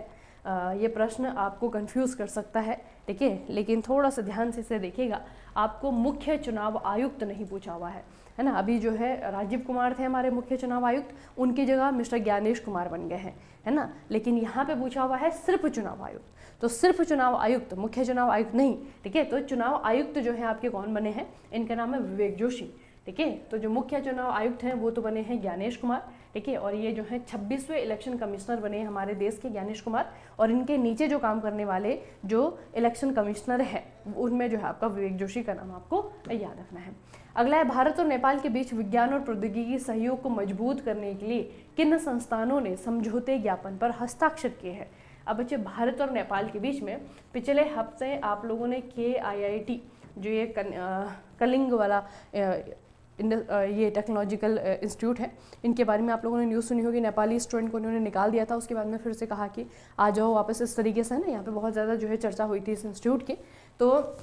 ये प्रश्न आपको कंफ्यूज कर सकता है, ठीक है, लेकिन थोड़ा सा ध्यान से इसे देखिएगा। आपको मुख्य चुनाव आयुक्त नहीं पूछा हुआ है ना। अभी जो है राजीव कुमार थे हमारे मुख्य चुनाव आयुक्त, उनकी जगह मिस्टर ज्ञानेश कुमार बन गए हैं, है ना। लेकिन यहाँ पे पूछा हुआ है सिर्फ चुनाव आयुक्त, तो सिर्फ चुनाव आयुक्त, मुख्य चुनाव आयुक्त नहीं, ठीक है। तो चुनाव आयुक्त जो है आपके कौन बने हैं? इनका नाम है विवेक जोशी, ठीक है। तो जो मुख्य चुनाव आयुक्त हैं वो तो बने हैं ज्ञानेश कुमार, ठीक है। और ये जो है 26वें इलेक्शन कमिश्नर बने हमारे देश के ज्ञानेश कुमार, और इनके नीचे जो काम करने वाले जो इलेक्शन कमिश्नर है उनमें जो है आपका विवेक जोशी का नाम आपको याद रखना है। अगला है, भारत और नेपाल के बीच विज्ञान और प्रौद्योगिकी सहयोग को मजबूत करने के लिए किन संस्थानों ने समझौते ज्ञापन पर हस्ताक्षर किए हैं? अब बच्चे भारत और नेपाल के बीच में पिछले हफ्ते आप लोगों ने KIIT जो ये कलिंग वाला ये टेक्नोलॉजिकल इंस्टीट्यूट है, इनके बारे में आप लोगों ने न्यूज़ सुनी होगी। नेपाली स्टूडेंट को उन्होंने निकाल दिया था, उसके बाद में फिर से कहा कि आ जाओ वापस। इस तरीके से ना यहाँ पे बहुत ज़्यादा जो है चर्चा हुई थी इस इंस्टीट्यूट की। तो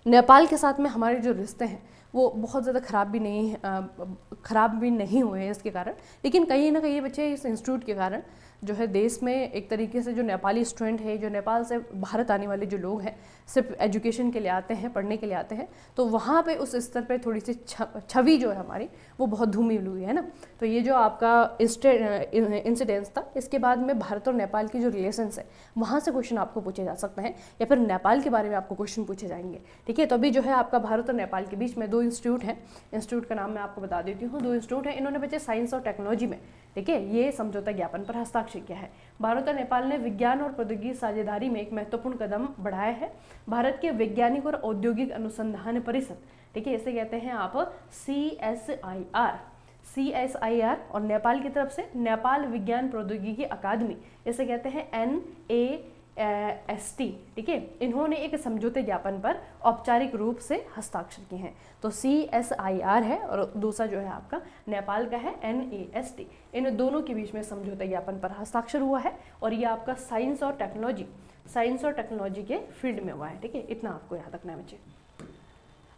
नेपाल के साथ में हमारे जो रिश्ते हैं वो बहुत ज़्यादा ख़राब भी नहीं हुए हैं इसके कारण, लेकिन कहीं ना कहीं बच्चे इस इंस्टीट्यूट के कारण जो है देश में एक तरीके से जो नेपाली स्टूडेंट है, जो नेपाल से भारत आने वाले जो लोग हैं, सिर्फ एजुकेशन के लिए आते हैं, पढ़ने के लिए आते हैं, तो वहाँ पे उस स्तर पे थोड़ी सी छवि जो है हमारी वो बहुत धूमिल हुई है ना। तो ये जो आपका इंसिडेंस था, इसके बाद में भारत और नेपाल की जो रिलेशंस है वहाँ से क्वेश्चन आपको पूछे जा सकते हैं, या फिर नेपाल के बारे में आपको क्वेश्चन पूछे जाएंगे। ठीक है, तो अभी जो है आपका भारत और नेपाल के बीच में 2 इंस्टीट्यूट हैं। इंस्टीट्यूट का नाम मैं आपको बता देती हूँ। 2 इंस्टीट्यूट हैं, इन्होंने बच्चे साइंस और टेक्नोलॉजी में, ठीक है, ये समझौता ज्ञापन पर हस्ताक्षर किया है। भारत और नेपाल ने विज्ञान और प्रौद्योगिकी साझेदारी में एक महत्वपूर्ण कदम बढ़ाया है। भारत के वैज्ञानिक और औद्योगिक अनुसंधान परिषद, ठीक है, इसे कहते हैं आप CSIR, और नेपाल की तरफ से नेपाल विज्ञान प्रौद्योगिकी अकादमी, इसे कहते हैं NAST, ठीक है। इन्होंने एक समझौते ज्ञापन पर औपचारिक रूप से हस्ताक्षर किए हैं। तो CSIR है और दूसरा जो है आपका नेपाल का है NAST। इन दोनों के बीच में समझौते ज्ञापन पर हस्ताक्षर हुआ है, और ये आपका साइंस और टेक्नोलॉजी के फील्ड में हुआ है। ठीक है, इतना आपको याद रखना है बच्चे।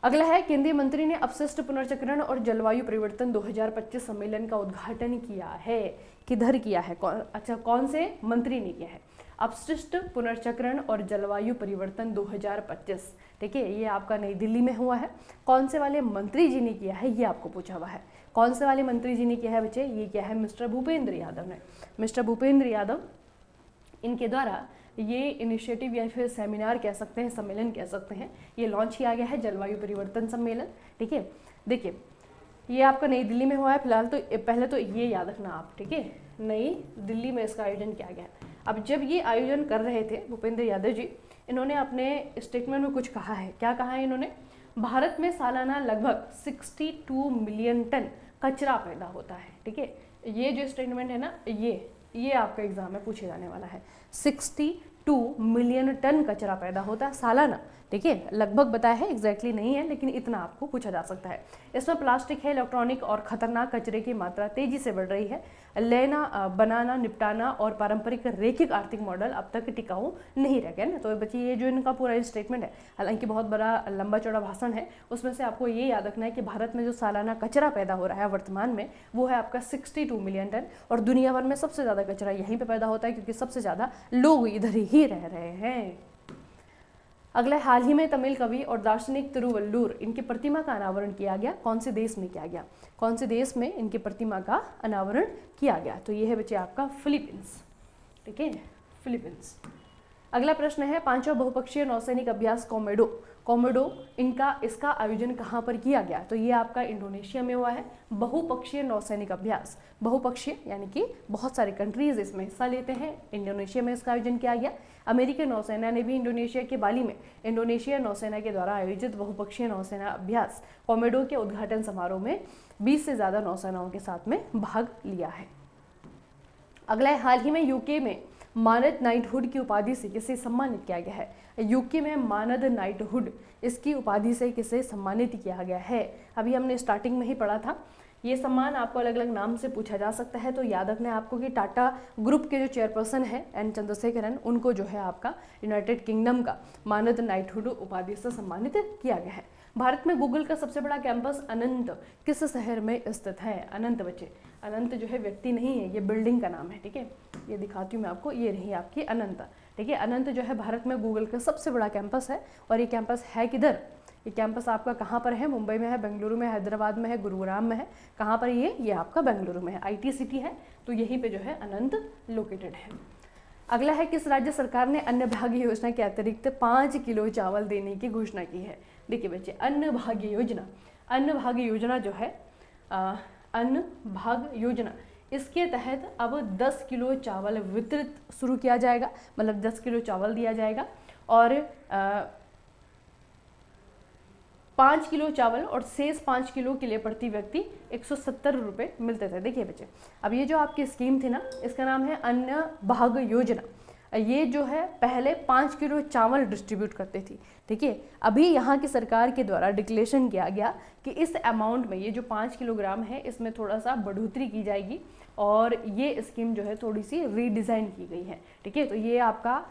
अगला है, केंद्रीय मंत्री ने अपशिष्ट पुनर्चक्रण और जलवायु परिवर्तन 2025 सम्मेलन का उद्घाटन किया है। किधर किया है? कौन से मंत्री ने किया है? अपशिष्ट पुनर्चक्रण और जलवायु परिवर्तन 2025, ठीक है, ये आपका नई दिल्ली में हुआ है। कौन से वाले मंत्री जी ने किया है ये आपको पूछा हुआ है। कौन से वाले मंत्री जी ने किया है बच्चे? ये किया है मिस्टर भूपेंद्र यादव ने। मिस्टर भूपेंद्र यादव, इनके द्वारा ये इनिशिएटिव या फिर सेमिनार कह सकते हैं, सम्मेलन कह सकते हैं, ये लॉन्च किया गया है, जलवायु परिवर्तन सम्मेलन। ठीक है, देखिए ये आपका नई दिल्ली में हुआ है फिलहाल। तो पहले तो ये याद रखना आप, ठीक है, नई दिल्ली में इसका आयोजन किया गया है। अब जब ये आयोजन कर रहे थे भूपेंद्र यादव जी, इन्होंने अपने स्टेटमेंट में कुछ कहा है। क्या कहा है इन्होंने? भारत में सालाना लगभग 62 मिलियन टन कचरा पैदा होता है। ठीक है, ये जो स्टेटमेंट है ना, ये आपका एग्जाम में पूछे जाने वाला है। 62 मिलियन टन कचरा पैदा होता है सालाना। ठीक है, लगभग बताया है, एग्जैक्टली नहीं है, लेकिन इतना आपको पूछा जा सकता है। इसमें प्लास्टिक है, इलेक्ट्रॉनिक और खतरनाक कचरे की मात्रा तेजी से बढ़ रही है। लेना, बनाना, निपटाना और पारंपरिक रैखिक आर्थिक मॉडल अब तक टिकाऊ नहीं रह गए ना। तो बच्चे ये जो इनका पूरा स्टेटमेंट है, हालांकि बहुत बड़ा लंबा चौड़ा भाषण है, उसमें से आपको ये याद रखना है कि भारत में जो सालाना कचरा पैदा हो रहा है वर्तमान में, वो है आपका 62 मिलियन टन, और दुनिया भर में सबसे ज़्यादा कचरा यहीं पर पैदा होता है, क्योंकि सबसे ज़्यादा लोग इधर ही रह रहे हैं। अगला, हाल ही में तमिल कवि और दार्शनिक तिरुवल्लुर, इनकी प्रतिमा का अनावरण किया गया। कौन से देश में किया गया? कौन से देश में इनकी प्रतिमा का अनावरण किया गया? तो ये है बच्चे आपका फिलीपींस। ठीक है, फिलीपींस। अगला प्रश्न है, 5वां बहुपक्षीय नौसैनिक अभ्यास कोमोडो इसका आयोजन कहाँ पर किया गया? तो ये आपका इंडोनेशिया में हुआ है। बहुपक्षीय नौसैनिक अभ्यास, बहुपक्षीय यानी कि बहुत सारे कंट्रीज इसमें हिस्सा लेते हैं। इंडोनेशिया में इसका आयोजन किया गया। अमेरिकी नौसेना ने भी इंडोनेशिया के बाली में इंडोनेशिया नौसेना के द्वारा आयोजित बहुपक्षीय नौसेना अभ्यास कोमोडो के उद्घाटन समारोह में 20 से ज़्यादा नौसेनाओं के साथ में भाग लिया है। अगला है, हाल ही में यूके में मानद नाइटहुड की उपाधि से किसे सम्मानित किया गया है? यूके में मानद नाइटहुड, इसकी उपाधि से किसे सम्मानित किया गया है? अभी हमने स्टार्टिंग में ही पढ़ा था। ये सम्मान आपको अलग अलग नाम से पूछा जा सकता है, तो याद रखना है आपको कि टाटा ग्रुप के जो चेयरपर्सन है एन चंद्रशेखरन, उनको जो है आपका यूनाइटेड किंगडम का मानद नाइटहुड उपाधि से सम्मानित किया गया है। भारत में गूगल का सबसे बड़ा कैंपस अनंत किस शहर में स्थित है? अनंत बच्चे, अनंत जो है व्यक्ति नहीं है, ये बिल्डिंग का नाम है। ठीक है, ये दिखाती हूँ मैं आपको, ये रही आपकी अनंत। ठीक है, अनंत जो है भारत में गूगल का सबसे बड़ा कैंपस है, और ये कैंपस है किधर? ये कैंपस आपका कहाँ पर है? मुंबई में है, बेंगलुरु में, हैदराबाद में है, गुरुग्राम में है। कहाँ पर ये आपका बेंगलुरु में है, IT सिटी है, तो यहीं पे जो है अनंत लोकेटेड है। अगला है, किस राज्य सरकार ने अन्न भाग्य योजना के अतिरिक्त 5 किलो चावल देने की घोषणा की है? देखिए बच्चे, अन्न भाग्य योजना जो है अन्न भाग्य योजना, इसके तहत अब 10 किलो चावल वितरित शुरू किया जाएगा, मतलब 10 किलो चावल दिया जाएगा, और 5 किलो चावल और शेष 5 किलो के लिए प्रति व्यक्ति 170 रुपये मिलते थे। देखिए बच्चे, अब ये जो आपकी स्कीम थी ना, इसका नाम है अन्न भाग्य योजना। ये जो है पहले 5 किलो चावल डिस्ट्रीब्यूट करते थी, ठीक है। अभी यहाँ की सरकार के द्वारा डिक्लेरेशन किया गया कि इस अमाउंट में, ये जो 5 किलोग्राम है, इसमें थोड़ा सा बढ़ोतरी की जाएगी और ये स्कीम जो है थोड़ी सी रीडिज़ाइन की गई है, ठीक है। तो ये आपका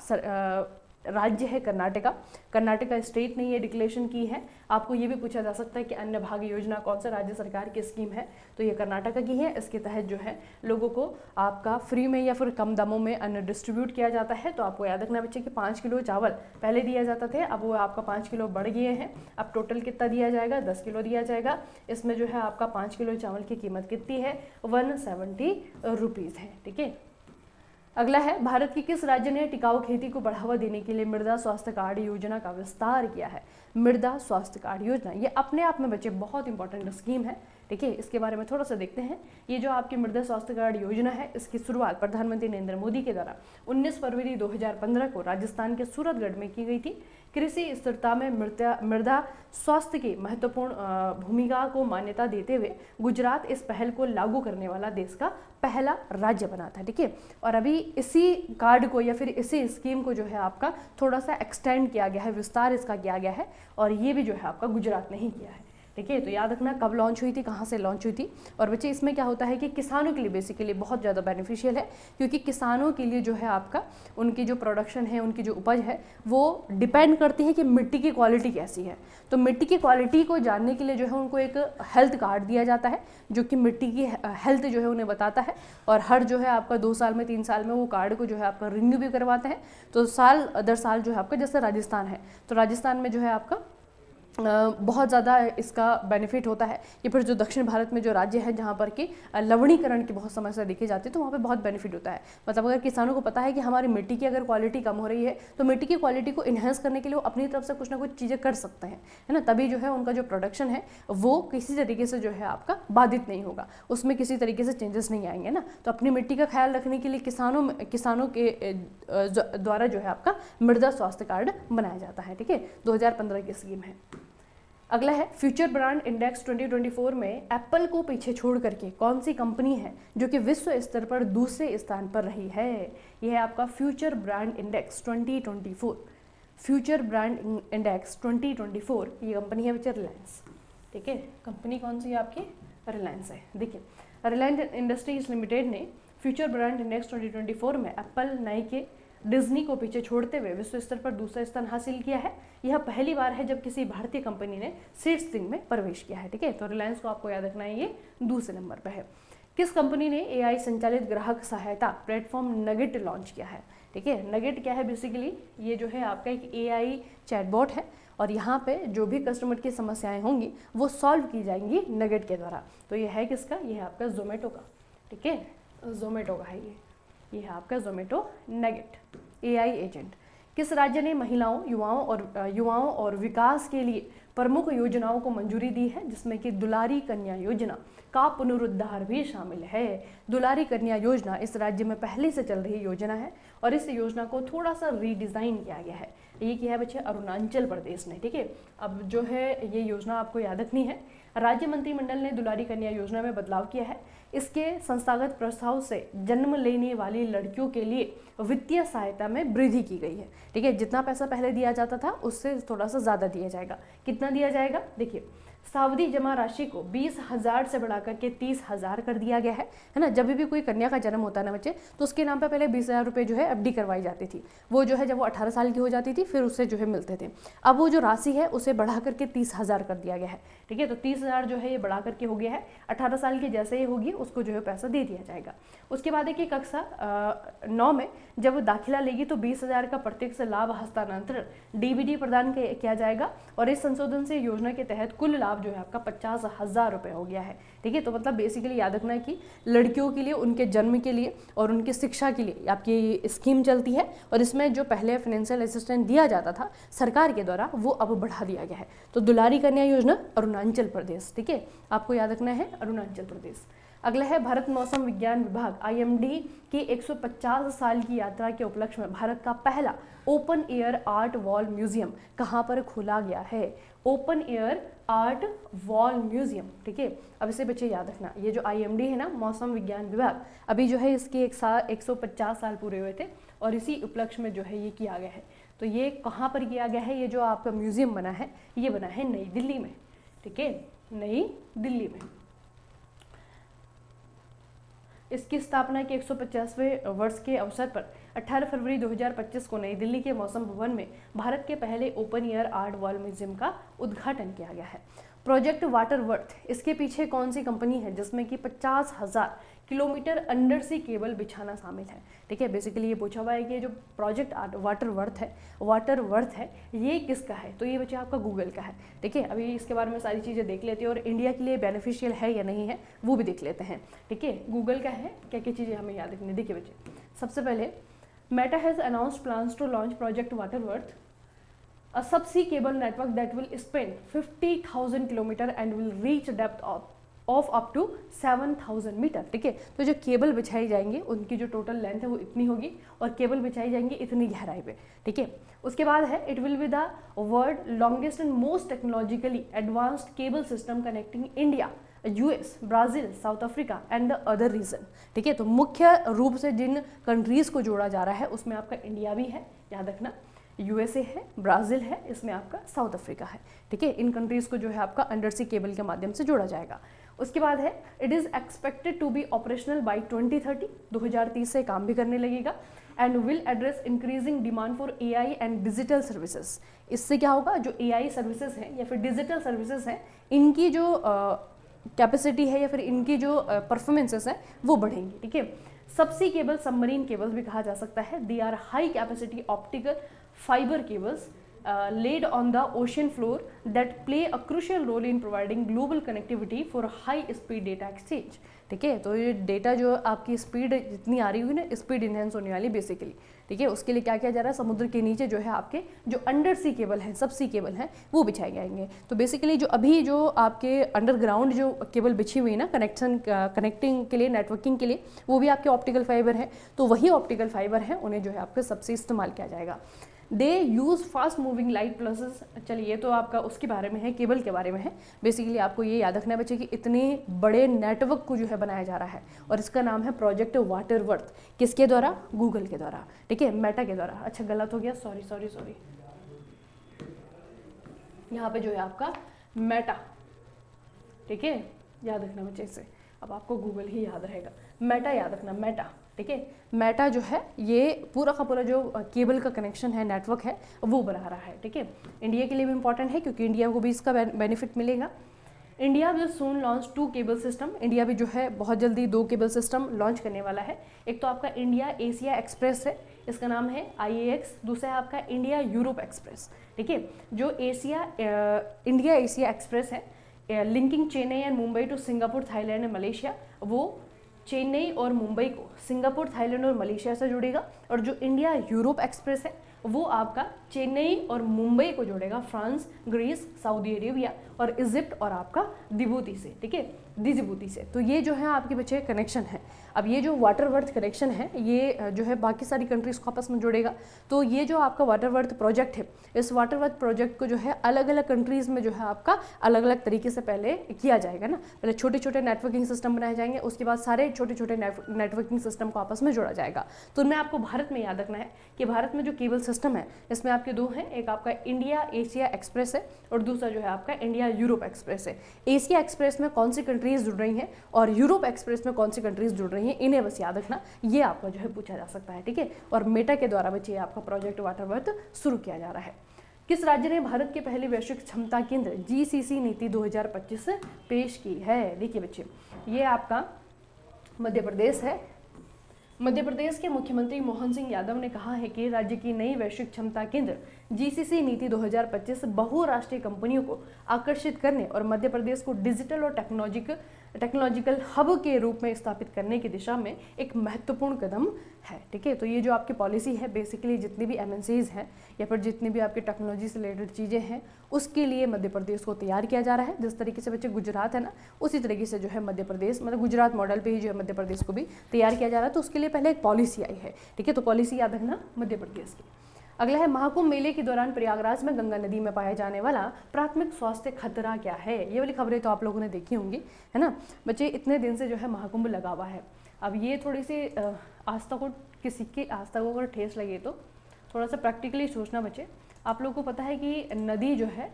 राज्य है कर्नाटका स्टेट ने ये डिक्लेरेशन की है। आपको ये भी पूछा जा सकता है कि अन्न भाग्य योजना कौन सा राज्य सरकार की स्कीम है, तो ये कर्नाटका की है। इसके तहत जो है लोगों को आपका फ्री में या फिर कम दामों में अन्न डिस्ट्रीब्यूट किया जाता है। तो आपको याद रखना बच्चे कि 5 किलो चावल पहले दिया जाता थे, अब वो आपका 5 किलो बढ़ गए हैं। अब टोटल कितना दिया जाएगा, 10 किलो दिया जाएगा। इसमें जो है आपका 5 किलो चावल की कीमत कितनी है, 170 रुपीज़ है, ठीक है। अगला है, भारत के किस राज्य ने टिकाऊ खेती को बढ़ावा देने के लिए मृदा स्वास्थ्य कार्ड योजना का विस्तार किया है। मृदा स्वास्थ्य कार्ड योजना ये अपने आप में बच्चे बहुत इंपॉर्टेंट स्कीम है, ठीक है। इसके बारे में थोड़ा सा देखते हैं। ये जो आपकी मृदा स्वास्थ्य कार्ड योजना है, इसकी शुरुआत प्रधानमंत्री नरेंद्र मोदी के द्वारा 19 फरवरी 2015 को राजस्थान के सूरतगढ़ में की गई थी। कृषि स्थिरता में मृदा स्वास्थ्य की महत्वपूर्ण भूमिका को मान्यता देते हुए गुजरात इस पहल को लागू करने वाला देश का पहला राज्य बना था, ठीक है। और अभी इसी कार्ड को या फिर इसी स्कीम को जो है आपका थोड़ा सा एक्सटेंड किया गया है, विस्तार इसका किया गया है, और ये भी जो है आपका गुजरात ने ही किया है, ठीक है। तो याद रखना कब लॉन्च हुई थी, कहाँ से लॉन्च हुई थी। और बच्चे इसमें क्या होता है कि किसानों के लिए बेसिकली बहुत ज़्यादा बेनिफिशियल है, क्योंकि किसानों के लिए जो है आपका उनकी जो प्रोडक्शन है, उनकी जो उपज है, वो डिपेंड करती है कि मिट्टी की क्वालिटी कैसी है। तो मिट्टी की क्वालिटी को जानने के लिए जो है उनको एक हेल्थ कार्ड दिया जाता है, जो कि मिट्टी की हेल्थ जो है उन्हें बताता है। और हर जो है आपका 2 साल में 3 साल में वो कार्ड को जो है आपका रिन्यू भी करवाते हैं। तो साल दर साल जो है आपका, जैसे राजस्थान है तो राजस्थान में जो है आपका बहुत ज़्यादा इसका बेनिफिट होता है। ये फिर जो दक्षिण भारत में जो राज्य है जहाँ पर कि लवणीकरण की बहुत समस्या देखी जाती है, तो वहाँ पे बहुत बेनिफिट होता है। मतलब अगर किसानों को पता है कि हमारी मिट्टी की अगर क्वालिटी कम हो रही है, तो मिट्टी की क्वालिटी को इन्हेंस करने के लिए वो अपनी तरफ से कुछ ना कुछ चीज़ें कर सकते हैं, है ना। तभी जो है उनका जो प्रोडक्शन है वो किसी तरीके से जो है आपका बाधित नहीं होगा, उसमें किसी तरीके से चेंजेस नहीं आएंगे ना। तो अपनी मिट्टी का ख्याल रखने के लिए किसानों के द्वारा जो है आपका मृदा स्वास्थ्य कार्ड बनाया जाता है, ठीक है। 2015 की स्कीम है। अगला है, फ्यूचर ब्रांड इंडेक्स 2024 में एप्पल को पीछे छोड़ करके कौन सी कंपनी है जो कि विश्व स्तर पर दूसरे स्थान पर रही है। यह है आपका future brand index 2024। Future brand index 2024 ये कंपनी है बच्चे रिलायंस, ठीक है। कंपनी कौन सी है आपकी, रिलायंस है। देखिए, रिलायंस इंडस्ट्रीज लिमिटेड ने फ्यूचर ब्रांड इंडेक्स 2024 में एप्पल, नाइके, डिज्नी को पीछे छोड़ते हुए विश्व स्तर पर दूसरा स्थान हासिल किया है। यह पहली बार है जब किसी भारतीय कंपनी ने शीर्ष 3 में प्रवेश किया है, ठीक है। तो रिलायंस को आपको याद रखना है, ये दूसरे नंबर पर है। किस कंपनी ने एआई संचालित ग्राहक सहायता प्लेटफॉर्म नगेट लॉन्च किया है, ठीक है। नगेट क्या है, बेसिकली ये जो है आपका एक एआई चैटबॉट है, और यहाँ पे जो भी कस्टमर की समस्याएं होंगी वो सॉल्व की जाएंगी नगेट के द्वारा। तो ये है किसका, ये है आपका जोमेटो का, ठीक है। जोमेटो का है ये है आपका जोमेटो नगेट एआई एजेंट। किस राज्य ने महिलाओं, युवाओं और विकास के लिए प्रमुख योजनाओं को मंजूरी दी है, जिसमें कि दुलारी कन्या योजना का पुनरुद्धार भी शामिल है। दुलारी कन्या योजना इस राज्य में पहले से चल रही योजना है, और इस योजना को थोड़ा सा रीडिज़ाइन किया गया है। ये किया है बच्चे अरुणाचल प्रदेश ने, ठीक है। अब जो है ये योजना आपको याद रखनी है। राज्य मंत्रिमंडल ने दुलारी कन्या योजना में बदलाव किया है। इसके संस्थागत प्रस्ताव से जन्म लेने वाली लड़कियों के लिए वित्तीय सहायता में वृद्धि की गई है, ठीक है। जितना पैसा पहले दिया जाता था उससे थोड़ा सा ज़्यादा दिया जाएगा। कितना दिया जाएगा, देखिए, सावधि जमा राशि को 20,000 से बढ़ाकर के 30,000 कर दिया गया है ना। जब भी कोई कन्या का जन्म होता है ना बच्चे, तो उसके नाम पे पहले 20,000 रुपये जो है एफडी करवाई जाती थी। वो जो है जब वो 18 साल की हो जाती थी फिर उससे जो है मिलते थे। अब वो जो राशि है उसे बढ़ा करके 30,000 कर दिया गया है, ठीक है। तो 30,000 जो है ये बढ़ा करके हो गया है। 18 साल की जैसे ही होगी उसको जो है पैसा दे दिया जाएगा। उसके बाद है कि कक्षा 9 में जब दाखिला लेगी तो 20,000 का प्रत्यक्ष लाभ हस्तांतरण डीबीडी प्रदान किया जाएगा, और इस संशोधन से योजना के तहत कुल लाभ जो है आपका 50,000 रुपये हो गया है, ठीक है। तो मतलब बेसिकली याद रखना है कि लड़कियों के लिए, उनके जन्म के लिए और उनकी शिक्षा के लिए आपकी स्कीम चलती है, और इसमें जो पहले फाइनेंशियल असिस्टेंस दिया जाता था सरकार के द्वारा वो अब बढ़ा दिया गया है। तो दुलारी कन्या योजना अरुणाचल प्रदेश, ठीक है, आपको याद रखना है अरुणाचल प्रदेश। अगला है, भारत मौसम विज्ञान विभाग आईएमडी की 150 साल की यात्रा के उपलक्ष्य में भारत का पहला open air art wall museum कहाँ पर खोला गया है। Open air art wall museum, ठीक है। अब इसे बच्चे याद रखना, ये जो IMD है ना, मौसम विज्ञान विभाग, अभी जो है इसके 150 साल पूरे हुए थे और इसी उपलक्ष्य में जो है ये किया गया है। तो ये कहाँ पर किया गया है, ये जो आपका म्यूजियम बना है ये बना है नई दिल्ली में, ठीक है, नई दिल्ली में। इसकी स्थापना के 150वें वर्ष के अवसर पर 18 फरवरी 2025 को नई दिल्ली के मौसम भवन में भारत के पहले open air art wall museum का उद्घाटन किया गया है। प्रोजेक्ट वाटर वर्थ, इसके पीछे कौन सी कंपनी है जिसमें कि 50,000 किलोमीटर अंडर सी केबल बिछाना शामिल है, ठीक है। बेसिकली ये पूछा हुआ है कि जो प्रोजेक्ट वाटर वर्थ है ये किसका है, तो ये बच्चे आपका गूगल का है, ठीक है। अभी इसके बारे में सारी चीज़ें देख लेते हैं और इंडिया के लिए बेनिफिशियल है या नहीं है वो भी देख लेते हैं, ठीक है। गूगल का है, क्या क्या चीज़ें हमें याद रखनी। देखिए बच्चे, सबसे पहले Meta has announced plans to launch project Waterworth, a subsea cable network that will span 50,000 kilometre and will reach depth of up to 7,000 metre, ठीक है। तो जो केबल बिछाई जाएंगे उनकी जो टोटल लेंथ है वो इतनी होगी और केबल बिछाई जाएंगी इतनी गहराई पे, ठीक है। उसके बाद है it will be the world longest and most technologically advanced cable system connecting India, US, Brazil, South Africa and the other region, ठीक है। तो मुख्य रूप से जिन कंट्रीज को जोड़ा जा रहा है उसमें आपका इंडिया भी है, याद रखना, USA है, ब्राज़ील है, इसमें आपका साउथ अफ्रीका है, ठीक है। इन कंट्रीज़ को जो है आपका अंडर सी केबल के माध्यम से जोड़ा जाएगा। उसके बाद है it is expected to be operational by 2030, 2030 से काम भी करने लगेगा, and will address increasing demand for AI and digital services. इससे क्या होगा, जो AI सर्विसेज हैं या फिर डिजिटल सर्विसेज हैं, इनकी जो कैपेसिटी है या फिर इनकी जो परफॉर्मेंसेस हैं वो बढ़ेंगी, ठीक है। सबसी केबल, सबमरीन केबल्स भी कहा जा सकता है, they are high capacity optical fiber cables laid on the ocean floor that play a crucial role in providing global connectivity for high speed data exchange, ठीक है। तो ये डेटा जो आपकी स्पीड जितनी आ रही हुई ना, स्पीड इनहेंस होने वाली बेसिकली, ठीक है। उसके लिए क्या किया जा रहा है, समुद्र के नीचे जो है आपके जो अंडर सी केबल हैं, सब सी केबल हैं, वो बिछाए जाएंगे। तो बेसिकली जो अभी जो आपके अंडरग्राउंड जो केबल बिछी हुई है ना कनेक्टिंग के लिए, नेटवर्किंग के लिए, वो भी आपके ऑप्टिकल फाइबर हैं। तो वही ऑप्टिकल फाइबर हैं, उन्हें जो है आपके सबसे इस्तेमाल किया जाएगा। They use fast moving light pulses, चलिए ये तो आपका उसके बारे में है, केबल के बारे में है। बेसिकली आपको ये याद रखना है बच्चे कि इतने बड़े नेटवर्क को जो है बनाया जा रहा है और इसका नाम है प्रोजेक्ट वाटर वर्थ। किसके द्वारा, गूगल के द्वारा, ठीक है, मेटा के द्वारा। अच्छा गलत हो गया, सॉरी, यहाँ पे जो है आपका मेटा, ठीक है, याद रखना बच्चे इसे। अब आपको गूगल ही याद रहेगा, मेटा याद रखना, मेटा, ठीक है। मेटा जो है ये पूरा का पूरा जो केबल का कनेक्शन है, नेटवर्क है, वो बना रहा है, ठीक है। इंडिया के लिए भी इंपॉर्टेंट है क्योंकि इंडिया को भी इसका बेनिफिट मिलेगा। India will soon launch 2 cable system, India भी जो है बहुत जल्दी 2 केबल सिस्टम लॉन्च करने वाला है। एक तो आपका इंडिया एशिया एक्सप्रेस है, इसका नाम है IAX, दूसरा है आपका इंडिया यूरोप एक्सप्रेस, ठीक है। जो इंडिया एशिया एक्सप्रेस है linking Chennai and Mumbai to Singapore, Thailand and Malaysia, वो चेन्नई और मुंबई को सिंगापुर, थाईलैंड और मलेशिया से जोड़ेगा। और जो इंडिया यूरोप एक्सप्रेस है वो आपका चेन्नई और मुंबई को जोड़ेगा फ्रांस, ग्रीस, सऊदी अरेबिया और इजिप्ट और आपका जिबूती से, ठीक है, जिबूती से। तो ये जो है आपके बच्चे कनेक्शन है। अब ये जो वाटर वर्थ कनेक्शन है ये जो है बाकी सारी कंट्रीज़ को आपस में जोड़ेगा। तो ये जो आपका वाटर वर्थ प्रोजेक्ट है, इस वाटर वर्थ प्रोजेक्ट को जो है अलग अलग कंट्रीज़ में जो है आपका अलग अलग तरीके से पहले किया जाएगा ना। पहले छोटे छोटे नेटवर्किंग सिस्टम बनाए जाएंगे, उसके बाद सारे छोटे छोटे नेटवर्किंग सिस्टम को आपस में जोड़ा जाएगा। तो उनमें आपको भारत में याद रखना है कि भारत में जो केबल सिस्टम है इसमें आपके 2 हैं, एक आपका इंडिया एशिया एक्सप्रेस है और दूसरा जो है आपका इंडिया यूरोप एक्सप्रेस है। एशिया एक्सप्रेस में कौन सी कंट्रीज़ जुड़ रही हैं और यूरोप एक्सप्रेस में कौन सी कंट्रीज़ जुड़ रही हैं, इन्हें बस याद रखना, ये आपका जो है पूछा जा सकता है, ठीक है। और मेटा के द्वारा बच्चे आपका प्रोजेक्ट वाटर वर्थ शुरू किया जा रहा है। किस राज्य ने भारत के पहले वैश्विक क्षमता केंद्र GCC नीति 2025 पेश की है? देखिए बच्चे, ये आपका मध्य प्रदेश है। मध्य प्रदेश के मुख्यमंत्री मोहन सिंह यादव ने कहा है कि राज्य की नई वैश्विक क्षमता केंद्र GCC नीति 2025 बहुराष्ट्रीय कंपनियों को आकर्षित करने और मध्य प्रदेश को डिजिटल और टेक्नोलॉजिकल हब के रूप में स्थापित करने की दिशा में एक महत्वपूर्ण कदम है, ठीक है। तो ये जो आपकी पॉलिसी है, बेसिकली जितनी भी MNCs हैं या फिर जितनी भी आपकी टेक्नोलॉजी से रिलेटेड चीज़ें हैं, उसके लिए मध्य प्रदेश को तैयार किया जा रहा है। जिस तरीके से बच्चे गुजरात है ना, उसी तरीके से जो है मध्य प्रदेश, मतलब गुजरात मॉडल पे ही जो है मध्य प्रदेश को भी तैयार किया जा रहा है। तो उसके लिए पहले एक पॉलिसी आई है, ठीक है। तो पॉलिसी याद रखना मध्य प्रदेश की। अगला है महाकुंभ मेले के दौरान प्रयागराज में गंगा नदी में पाया जाने वाला प्राथमिक स्वास्थ्य खतरा क्या है। ये वाली खबरें तो आप लोगों ने देखी होंगी, है ना बच्चे। इतने दिन से जो है महाकुंभ लगा हुआ है। अब ये थोड़ी सी आस्था को, किसी की आस्था को अगर ठेस लगे तो थोड़ा सा प्रैक्टिकली सोचना बच्चे। आप लोगों को पता है कि नदी जो है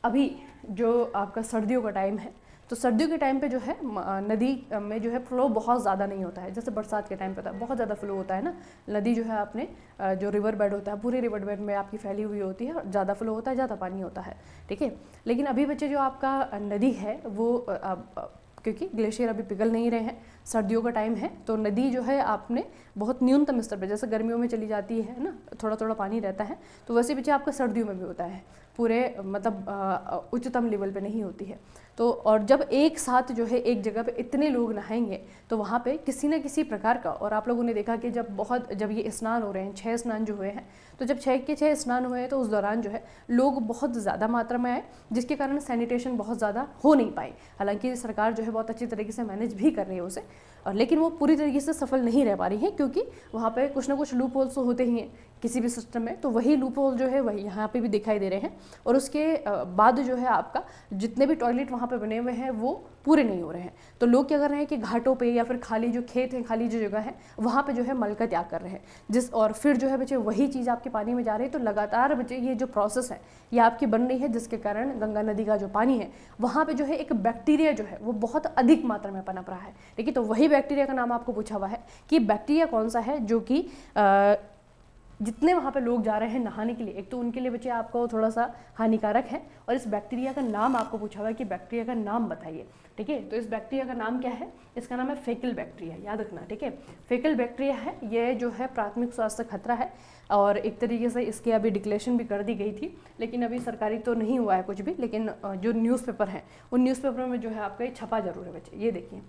अभी जो आपका सर्दियों का टाइम है, तो सर्दियों के टाइम पे जो है नदी में जो है फ्लो बहुत ज़्यादा नहीं होता है। जैसे बरसात के टाइम पे बहुत ज़्यादा फ्लो होता है ना, नदी जो है अपने जो रिवर बेड होता है पूरे रिवर बेड में आपकी फैली हुई होती है और ज़्यादा फ्लो होता है, ज़्यादा पानी होता है, ठीक है। लेकिन अभी बच्चे जो आपका नदी है वो क्योंकि ग्लेशियर अभी पिघल नहीं रहे हैं, सर्दियों का टाइम है, तो नदी जो है आपने बहुत न्यूनतम स्तर पर, जैसे गर्मियों में चली जाती है ना, थोड़ा थोड़ा पानी रहता है, तो वैसे बच्चे आपका सर्दियों में भी होता है, पूरे मतलब उच्चतम लेवल पे नहीं होती है। तो और जब एक साथ जो है एक जगह पे इतने लोग नहाएंगे तो वहाँ पे किसी न किसी प्रकार का, और आप लोगों ने देखा कि जब ये स्नान हो रहे हैं, 6 स्नान जो हुए हैं, तो जब 6 के 6 स्नान हुए हैं तो उस दौरान जो है लोग बहुत ज़्यादा मात्रा में आए, जिसके कारण सैनिटेशन बहुत ज़्यादा हो नहीं पाई। हालांकि सरकार जो है बहुत अच्छी तरीके से मैनेज भी कर रही है उसे, और लेकिन वो पूरी तरीके से सफल नहीं रह पा रही है, क्योंकि वहाँ पे कुछ ना कुछ लूप होल्स तो होते ही हैं किसी भी सिस्टम में, तो वही लूप होल जो है वही यहाँ पे भी दिखाई दे रहे हैं। और उसके बाद जो है आपका जितने भी टॉयलेट वहाँ पे बने हुए हैं वो पूरे नहीं हो रहे हैं। तो लोग क्या कर रहे हैं कि घाटों पे या फिर खाली जो खेत हैं, खाली जो जगह है, वहाँ पे जो है मल का त्याग कर रहे हैं, और फिर जो है बच्चे वही चीज़ आपके पानी में जा रही है। तो लगातार बच्चे ये जो प्रोसेस है ये आपकी बन रही है, जिसके कारण गंगा नदी का जो पानी है वहाँ पे जो है एक बैक्टीरिया जो है वो बहुत अधिक मात्रा में पनप रहा है, ठीक है। तो वही बैक्टीरिया का नाम आपको पूछा हुआ है कि बैक्टीरिया कौन सा है जो कि जितने वहाँ पे लोग जा रहे हैं नहाने के लिए, एक तो उनके लिए बच्चे आपको थोड़ा सा हानिकारक है, और इस बैक्टीरिया का नाम आपको पूछा हुआ है कि बैक्टीरिया का नाम बताइए, ठीक है। तो इस बैक्टीरिया का नाम क्या है? इसका नाम है फेकल बैक्टीरिया, याद रखना, ठीक है। फेकल बैक्टीरिया है, ये जो है प्राथमिक स्वास्थ्य खतरा है, और एक तरीके से इसकी अभी डिक्लेरेशन भी कर दी गई थी, लेकिन अभी सरकारी तो नहीं हुआ है कुछ भी, लेकिन जो न्यूज़पेपर हैं उन न्यूज़पेपर में जो है आपका ये छपा जरूर है बच्चे। ये देखिए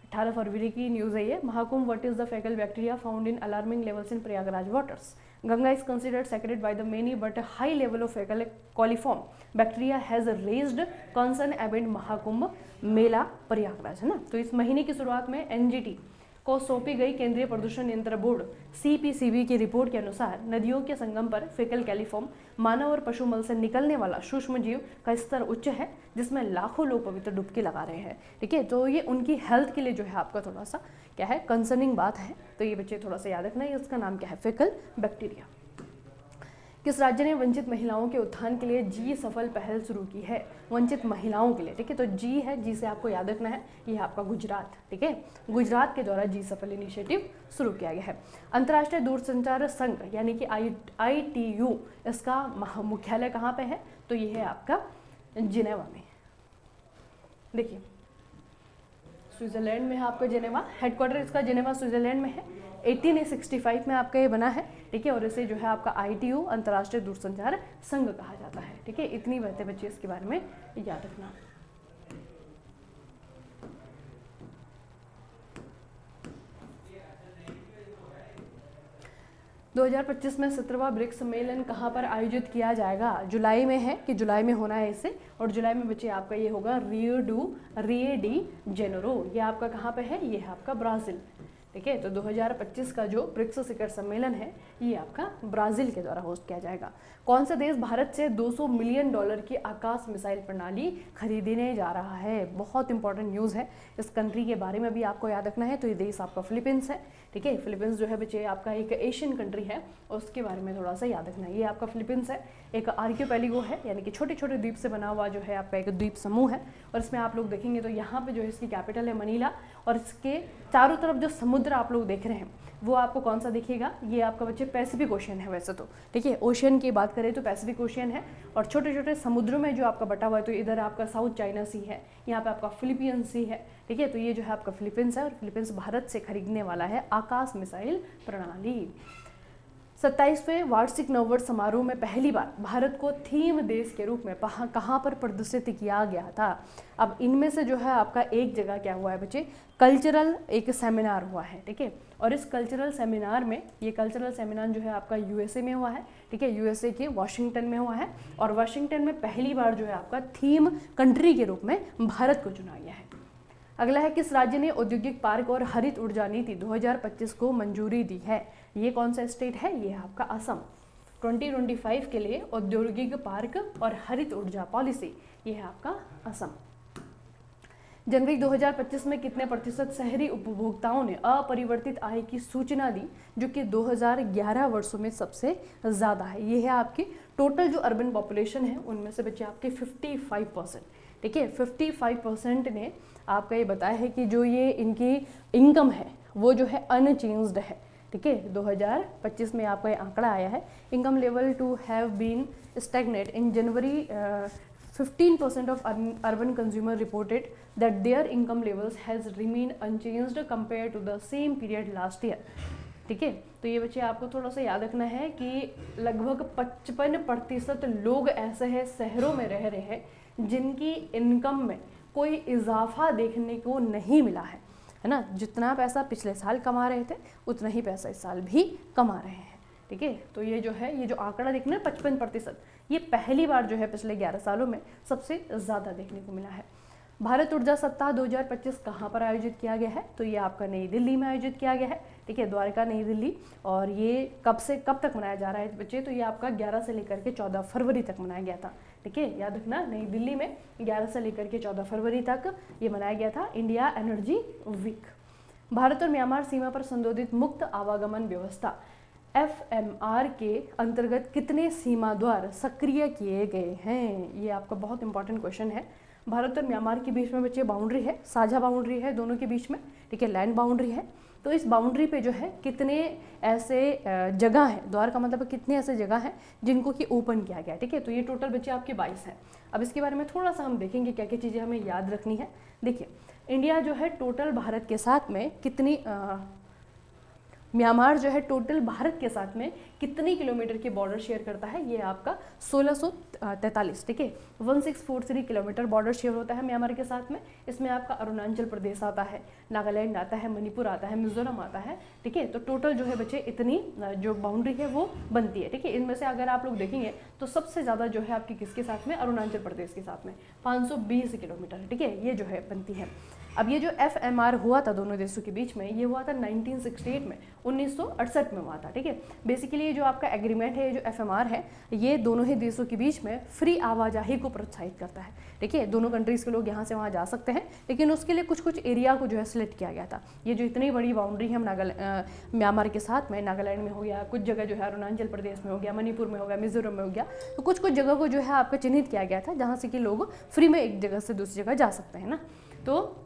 18 फरवरी की न्यूज़ है ये। Mahakumbh, what is the faecal bacteria found in alarming levels in Prayagraj waters. Ganga is considered sacred by the many, but a high level of fecal coliform bacteria has raised concern amid Mahakumbh Mela Prayagraj, है ना। तो इस महीने की शुरुआत में एनजीटी को सौंपी गई केंद्रीय प्रदूषण नियंत्रण बोर्ड सीपीसीबी की रिपोर्ट के अनुसार नदियों के संगम पर फेकल कैलिफॉर्म मानव और पशु मल से निकलने वाला सूक्ष्म जीव का स्तर उच्च है, जिसमें लाखों लोग पवित्र डुबकी लगा रहे हैं, ठीक है। तो ये उनकी हेल्थ के लिए जो है आपका थोड़ा सा क्या है, कंसर्निंग बात है। तो ये बच्चे थोड़ा सा याद रखना है, इसका नाम क्या है, फेकल बैक्टीरिया। किस राज्य ने वंचित महिलाओं के उत्थान के लिए जी सफल पहल शुरू की है? वंचित महिलाओं के लिए, ठीक है। तो जी है, जी से आपको याद रखना है, ये आपका गुजरात, ठीक है। गुजरात के द्वारा जी सफल इनिशिएटिव शुरू किया गया है। अंतर्राष्ट्रीय दूरसंचार संघ यानी कि ITU, इसका मुख्यालय कहाँ पे है? तो ये है आपका जिनेवा में। देखिए स्विट्जरलैंड में है आपका जिनेवा, हेडक्वार्टर इसका जिनेवा स्विट्जरलैंड में है। 1865 में आपका ये बना है, ठीक है। और इसे जो है आपका ITU अंतर्राष्ट्रीय दूरसंचार संघ कहा जाता है, ठीक है। इतनी बातें बच्चे इसके बारे में याद रखना। – 2025 में 17वां ब्रिक्स सम्मेलन कहाँ पर आयोजित किया जाएगा? जुलाई में है, कि जुलाई में होना है इसे, और जुलाई में बच्चे आपका ये होगा रियो डी जेनेरो। ये आपका कहाँ पे है? ये है आपका ब्राज़ील, ठीक है। तो 2025 का जो ब्रिक्स शिखर सम्मेलन है ये आपका ब्राज़ील के द्वारा होस्ट किया जाएगा। कौन सा देश भारत से $200 मिलियन की आकाश मिसाइल प्रणाली खरीदने जा रहा है? बहुत इंपॉर्टेंट न्यूज़ है, इस कंट्री के बारे में भी आपको याद रखना है। तो ये देश आपका फिलीपींस है, ठीक है। फिलीपींस जो है बच्चे आपका एक एशियन कंट्री है, और उसके बारे में थोड़ा सा याद रखना है। ये आपका फिलीपींस है, एक आर्कियोपेलिगो है, यानी कि छोटे छोटे द्वीप से बना हुआ जो है आपका एक द्वीप समूह है। और इसमें आप लोग देखेंगे तो यहाँ पे जो है इसकी कैपिटल है मनीला, और इसके चारों तरफ जो समुद्र आप लोग देख रहे हैं वो आपको कौन सा दिखेगा? ये आपका बच्चे पैसिफिक ओशियन है वैसे तो, ठीक है। ओशियन की बात करें तो पैसिफिक ओशियन है, और छोटे छोटे समुद्रों में जो आपका बटा हुआ है, तो इधर आपका साउथ चाइना सी है, यहाँ पे आपका फिलीपीन सी है, ठीक है। तो ये जो है आपका फिलीपींस है, और फिलीपींस भारत से खरीदने वाला है आकाश मिसाइल प्रणाली। 27वें वार्षिक नववर्ष समारोह में पहली बार भारत को थीम देश के रूप में कहाँ पर प्रदर्शित किया गया था? अब इनमें से जो है आपका एक जगह क्या हुआ है बच्चे, कल्चरल एक सेमिनार हुआ है, ठीक है। और इस कल्चरल सेमिनार में, ये कल्चरल सेमिनार जो है आपका USA में हुआ है, ठीक है। USA के वाशिंगटन में हुआ है, और वाशिंगटन में पहली बार जो है आपका थीम कंट्री के रूप में भारत को चुना गया है। अगला है, किस राज्य ने औद्योगिक पार्क और हरित ऊर्जा नीति 2025 को मंजूरी दी है? ये कौन सा स्टेट है? ये है आपका असम। 2025 के लिए औद्योगिक पार्क और हरित ऊर्जा पॉलिसी, ये है आपका असम। जनवरी 2025 में कितने प्रतिशत शहरी उपभोक्ताओं ने अपरिवर्तित आय की सूचना दी, जो कि 2011 वर्षों में सबसे ज़्यादा है? ये है आपकी टोटल जो अर्बन पॉपुलेशन है उनमें से बच्चे आपके 55%, ठीक है, 55% ने आपका ये बताया है कि जो ये इनकी इनकम है वो जो है अनचेंज्ड है, ठीक है। 2025 में आपका ये आंकड़ा आया है, income level to have been stagnate in January 15% of urban consumer reported that their income levels has remained unchanged compared to the same period last year, ठीक है। तो ये बच्चे आपको थोड़ा सा याद रखना है कि लगभग 55% लोग ऐसे हैं शहरों में रह रहे हैं जिनकी इनकम में कोई इजाफा देखने को नहीं मिला है ना। जितना पैसा पिछले साल कमा रहे थे उतना ही पैसा इस साल भी कमा रहे हैं, ठीक है। तो ये जो है, ये जो आंकड़ा देखना है 55%, ये पहली बार जो है पिछले 11 सालों में सबसे ज़्यादा देखने को मिला है। भारत ऊर्जा सप्ताह 2025 कहाँ पर आयोजित किया गया है? तो ये आपका नई दिल्ली में आयोजित किया गया है, ठीक है, द्वारका नई दिल्ली। और ये कब से कब तक मनाया जा रहा है बच्चे? तो ये आपका 11 से लेकर के 14 फरवरी तक मनाया गया था, ठीक है, याद रखना। नई दिल्ली में 11 से लेकर के 14 फरवरी तक ये मनाया गया था, इंडिया एनर्जी वीक। भारत और म्यांमार सीमा पर संशोधित मुक्त आवागमन व्यवस्था FMR के अंतर्गत कितने सीमा द्वार सक्रिय किए गए हैं? ये आपका बहुत इंपॉर्टेंट क्वेश्चन है। भारत और म्यांमार के बीच में बच्चे बाउंड्री है, साझा बाउंड्री है दोनों के बीच में, ठीक है, लैंड बाउंड्री है। तो इस बाउंड्री पे जो है कितने ऐसे जगह है, द्वार का मतलब कितने ऐसे जगह हैं जिनको कि ओपन किया गया है, ठीक है। तो ये टोटल बच्चे आपके 22 हैं। अब इसके बारे में थोड़ा सा हम देखेंगे क्या क्या चीज़ें हमें याद रखनी है। देखिए, इंडिया जो है टोटल भारत के साथ में कितनी म्यांमार जो है टोटल भारत के साथ में कितनी किलोमीटर की बॉर्डर शेयर करता है? ये आपका 1643, ठीक है, 1643 किलोमीटर बॉर्डर शेयर होता है म्यांमार के साथ में। इसमें आपका अरुणाचल प्रदेश आता है, नागालैंड आता है, मणिपुर आता है, मिजोरम आता है, ठीक है। तो टोटल जो है बच्चे इतनी जो बाउंड्री है वो बनती है, ठीक है। इनमें से अगर आप लोग देखेंगे तो सबसे ज़्यादा जो है आपकी किसके साथ में? अरुणाचल प्रदेश के साथ में 520 किलोमीटर, ठीक है, ये जो है बनती है। अब ये जो FMR हुआ था दोनों देशों के बीच में, ये हुआ था 1968 में, 1968 में हुआ था, ठीक है। बेसिकली ये जो आपका एग्रीमेंट है, ये जो FMR है, ये दोनों ही देशों के बीच में फ्री आवाजाही को प्रोत्साहित करता है, ठीक है। दोनों कंट्रीज़ के लोग यहाँ से वहाँ जा सकते हैं, लेकिन उसके लिए कुछ कुछ एरिया को जो है सिलेक्ट किया गया था। ये जो इतनी बड़ी बाउंड्री है म्यांमार के साथ में, नागालैंड में हो गया, कुछ जगह जो है अरुणाचल प्रदेश में हो गया, मणिपुर में हो गया, मिजोरम में हो गया, तो कुछ कुछ जगह को जो है आपका चिन्हित किया गया था जहाँ से कि लोग फ्री में एक जगह से दूसरी जगह जा सकते हैं ना। तो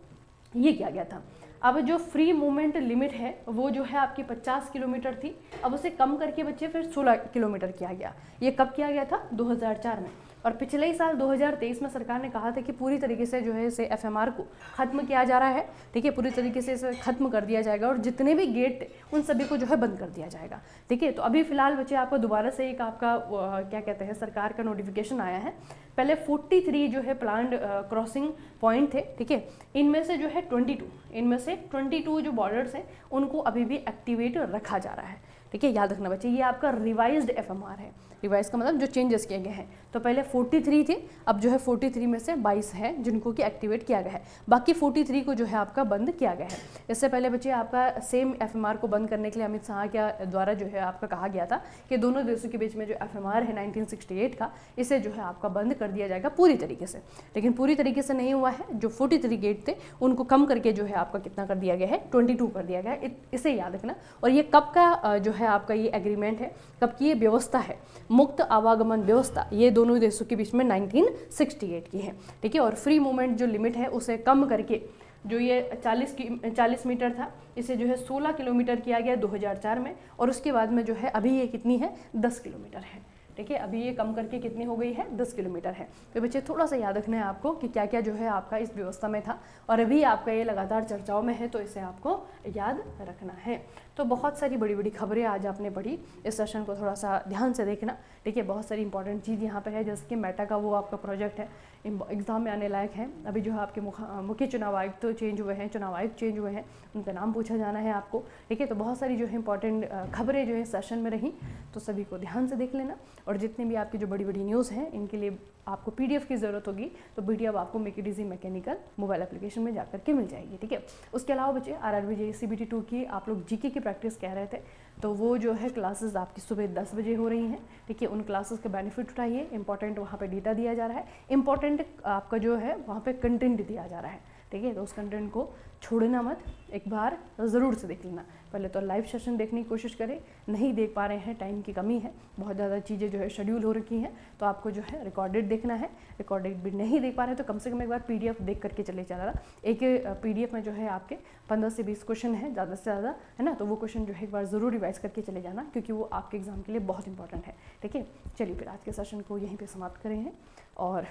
ये किया गया था। अब जो फ्री मूवमेंट लिमिट है वो जो है आपकी 50 किलोमीटर थी, अब उसे कम करके बच्चे फिर 16 किलोमीटर किया गया। ये कब किया गया था? 2004 में। और पिछले ही साल 2023 में सरकार ने कहा था कि पूरी तरीके से जो है इसे FMR को ख़त्म किया जा रहा है, ठीक है, पूरी तरीके से इसे ख़त्म कर दिया जाएगा और जितने भी गेट उन सभी को जो है बंद कर दिया जाएगा, ठीक है। तो अभी फिलहाल बच्चे आपको दोबारा से एक आपका क्या कहते हैं सरकार का नोटिफिकेशन आया है। पहले 43 जो है प्लान्ड क्रॉसिंग पॉइंट थे, ठीक है, इनमें से जो है 22 जो बॉर्डर्स हैं उनको अभी भी एक्टिवेट रखा जा रहा है, ठीक है, याद रखना बच्चे। ये आपका रिवाइज्ड FMR है, रिवाइज का मतलब जो चेंजेस किए गए हैं। तो पहले 43 थे, अब जो है 43 में से 22 है जिनको कि एक्टिवेट किया गया है, बाकी 43 को जो है आपका बंद किया गया है। इससे पहले बच्चे आपका सेम FMR को बंद करने के लिए अमित शाह के द्वारा जो है आपका कहा गया था कि दोनों देशों के बीच में जो FMR है 1968 का, इसे जो है आपका बंद कर दिया जाएगा पूरी तरीके से, लेकिन पूरी तरीके से नहीं हुआ है। जो 43 गेट थे उनको कम करके जो है आपका कितना कर दिया गया है? 22 कर दिया गया है, इसे याद रखना। और ये कब का जो है आपका ये एग्रीमेंट है, कब की ये व्यवस्था है, मुक्त आवागमन व्यवस्था, ये दोनों देशों के बीच में 1968 की है, ठीक है। और फ्री मूवमेंट जो लिमिट है उसे कम करके जो ये 40 मीटर था इसे जो है 16 किलोमीटर किया गया 2004 में, और उसके बाद में जो है अभी ये कितनी है? 10 किलोमीटर है, ठीक है। अभी ये कम करके कितनी हो गई है? 10 किलोमीटर है। तो बच्चे थोड़ा सा याद रखना है आपको कि क्या क्या जो है आपका इस व्यवस्था में था, और अभी आपका ये लगातार चर्चाओं में है, तो इसे आपको याद रखना है। तो बहुत सारी बड़ी बड़ी खबरें आज आपने पढ़ी, इस सेशन को थोड़ा सा ध्यान से देखना, ठीक है। बहुत सारी इंपॉर्टेंट चीज़ यहाँ पे है, जैसे कि मेटा का वो आपका प्रोजेक्ट है, एग्जाम में आने लायक है। अभी जो है आपके मुख्य चुनाव आयुक्त तो चेंज हुए हैं, चुनाव आयुक्त चेंज हुए हैं, उनका नाम पूछा जाना है आपको, ठीक है। तो बहुत सारी जो है इंपॉर्टेंट खबरें जो है सेशन में रहीं, तो सभी को ध्यान से देख लेना। और जितने भी आपकी जो बड़ी बड़ी न्यूज़ हैं इनके लिए आपको पीडीएफ की ज़रूरत होगी तो पीडीएफ आपको make it easy mechanical mobile application में जाकर के मिल जाएगी, ठीक है। उसके अलावा बच्चे आरआरबी जेईई सीबीटी 2 की आप लोग जीके की प्रैक्टिस कह रहे थे, तो वो जो है क्लासेस आपकी सुबह 10 बजे हो रही हैं, ठीक है। उन क्लासेस के बेनिफिट उठाइए, इंपॉर्टेंट वहाँ पे डेटा दिया जा रहा है, इंपॉर्टेंट आपका जो है वहाँ पे कंटेंट दिया जा रहा है, ठीक है। तो उस कंटेंट को छोड़ना मत, एक बार ज़रूर से देख लेना। पहले तो लाइव सेशन देखने की कोशिश करें, नहीं देख पा रहे हैं, टाइम की कमी है, बहुत ज़्यादा चीज़ें जो है शेड्यूल हो रखी हैं, तो आपको जो है रिकॉर्डेड देखना है। रिकॉर्डेड भी नहीं देख पा रहे हैं तो कम से कम एक बार पीडीएफ देख करके चले जाना। एक पीडीएफ में जो है आपके 15 से 20 क्वेश्चन है, ज़्यादा से ज़्यादा, है ना। तो वो क्वेश्चन जो है एक बार ज़रूर रिवाइज करके चले जाना, क्योंकि वो आपके एग्जाम के लिए बहुत इंपॉर्टेंट है, ठीक है। चलिए फिर आज के सेशन को यहीं पर समाप्त करें हैं और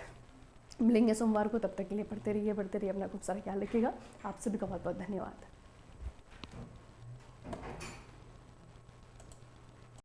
मिलेंगे सोमवार को। तब तक के लिए पढ़ते रहिए, अपना खूब सारा ख्याल रखिएगा। आप सभी का बहुत बहुत धन्यवाद।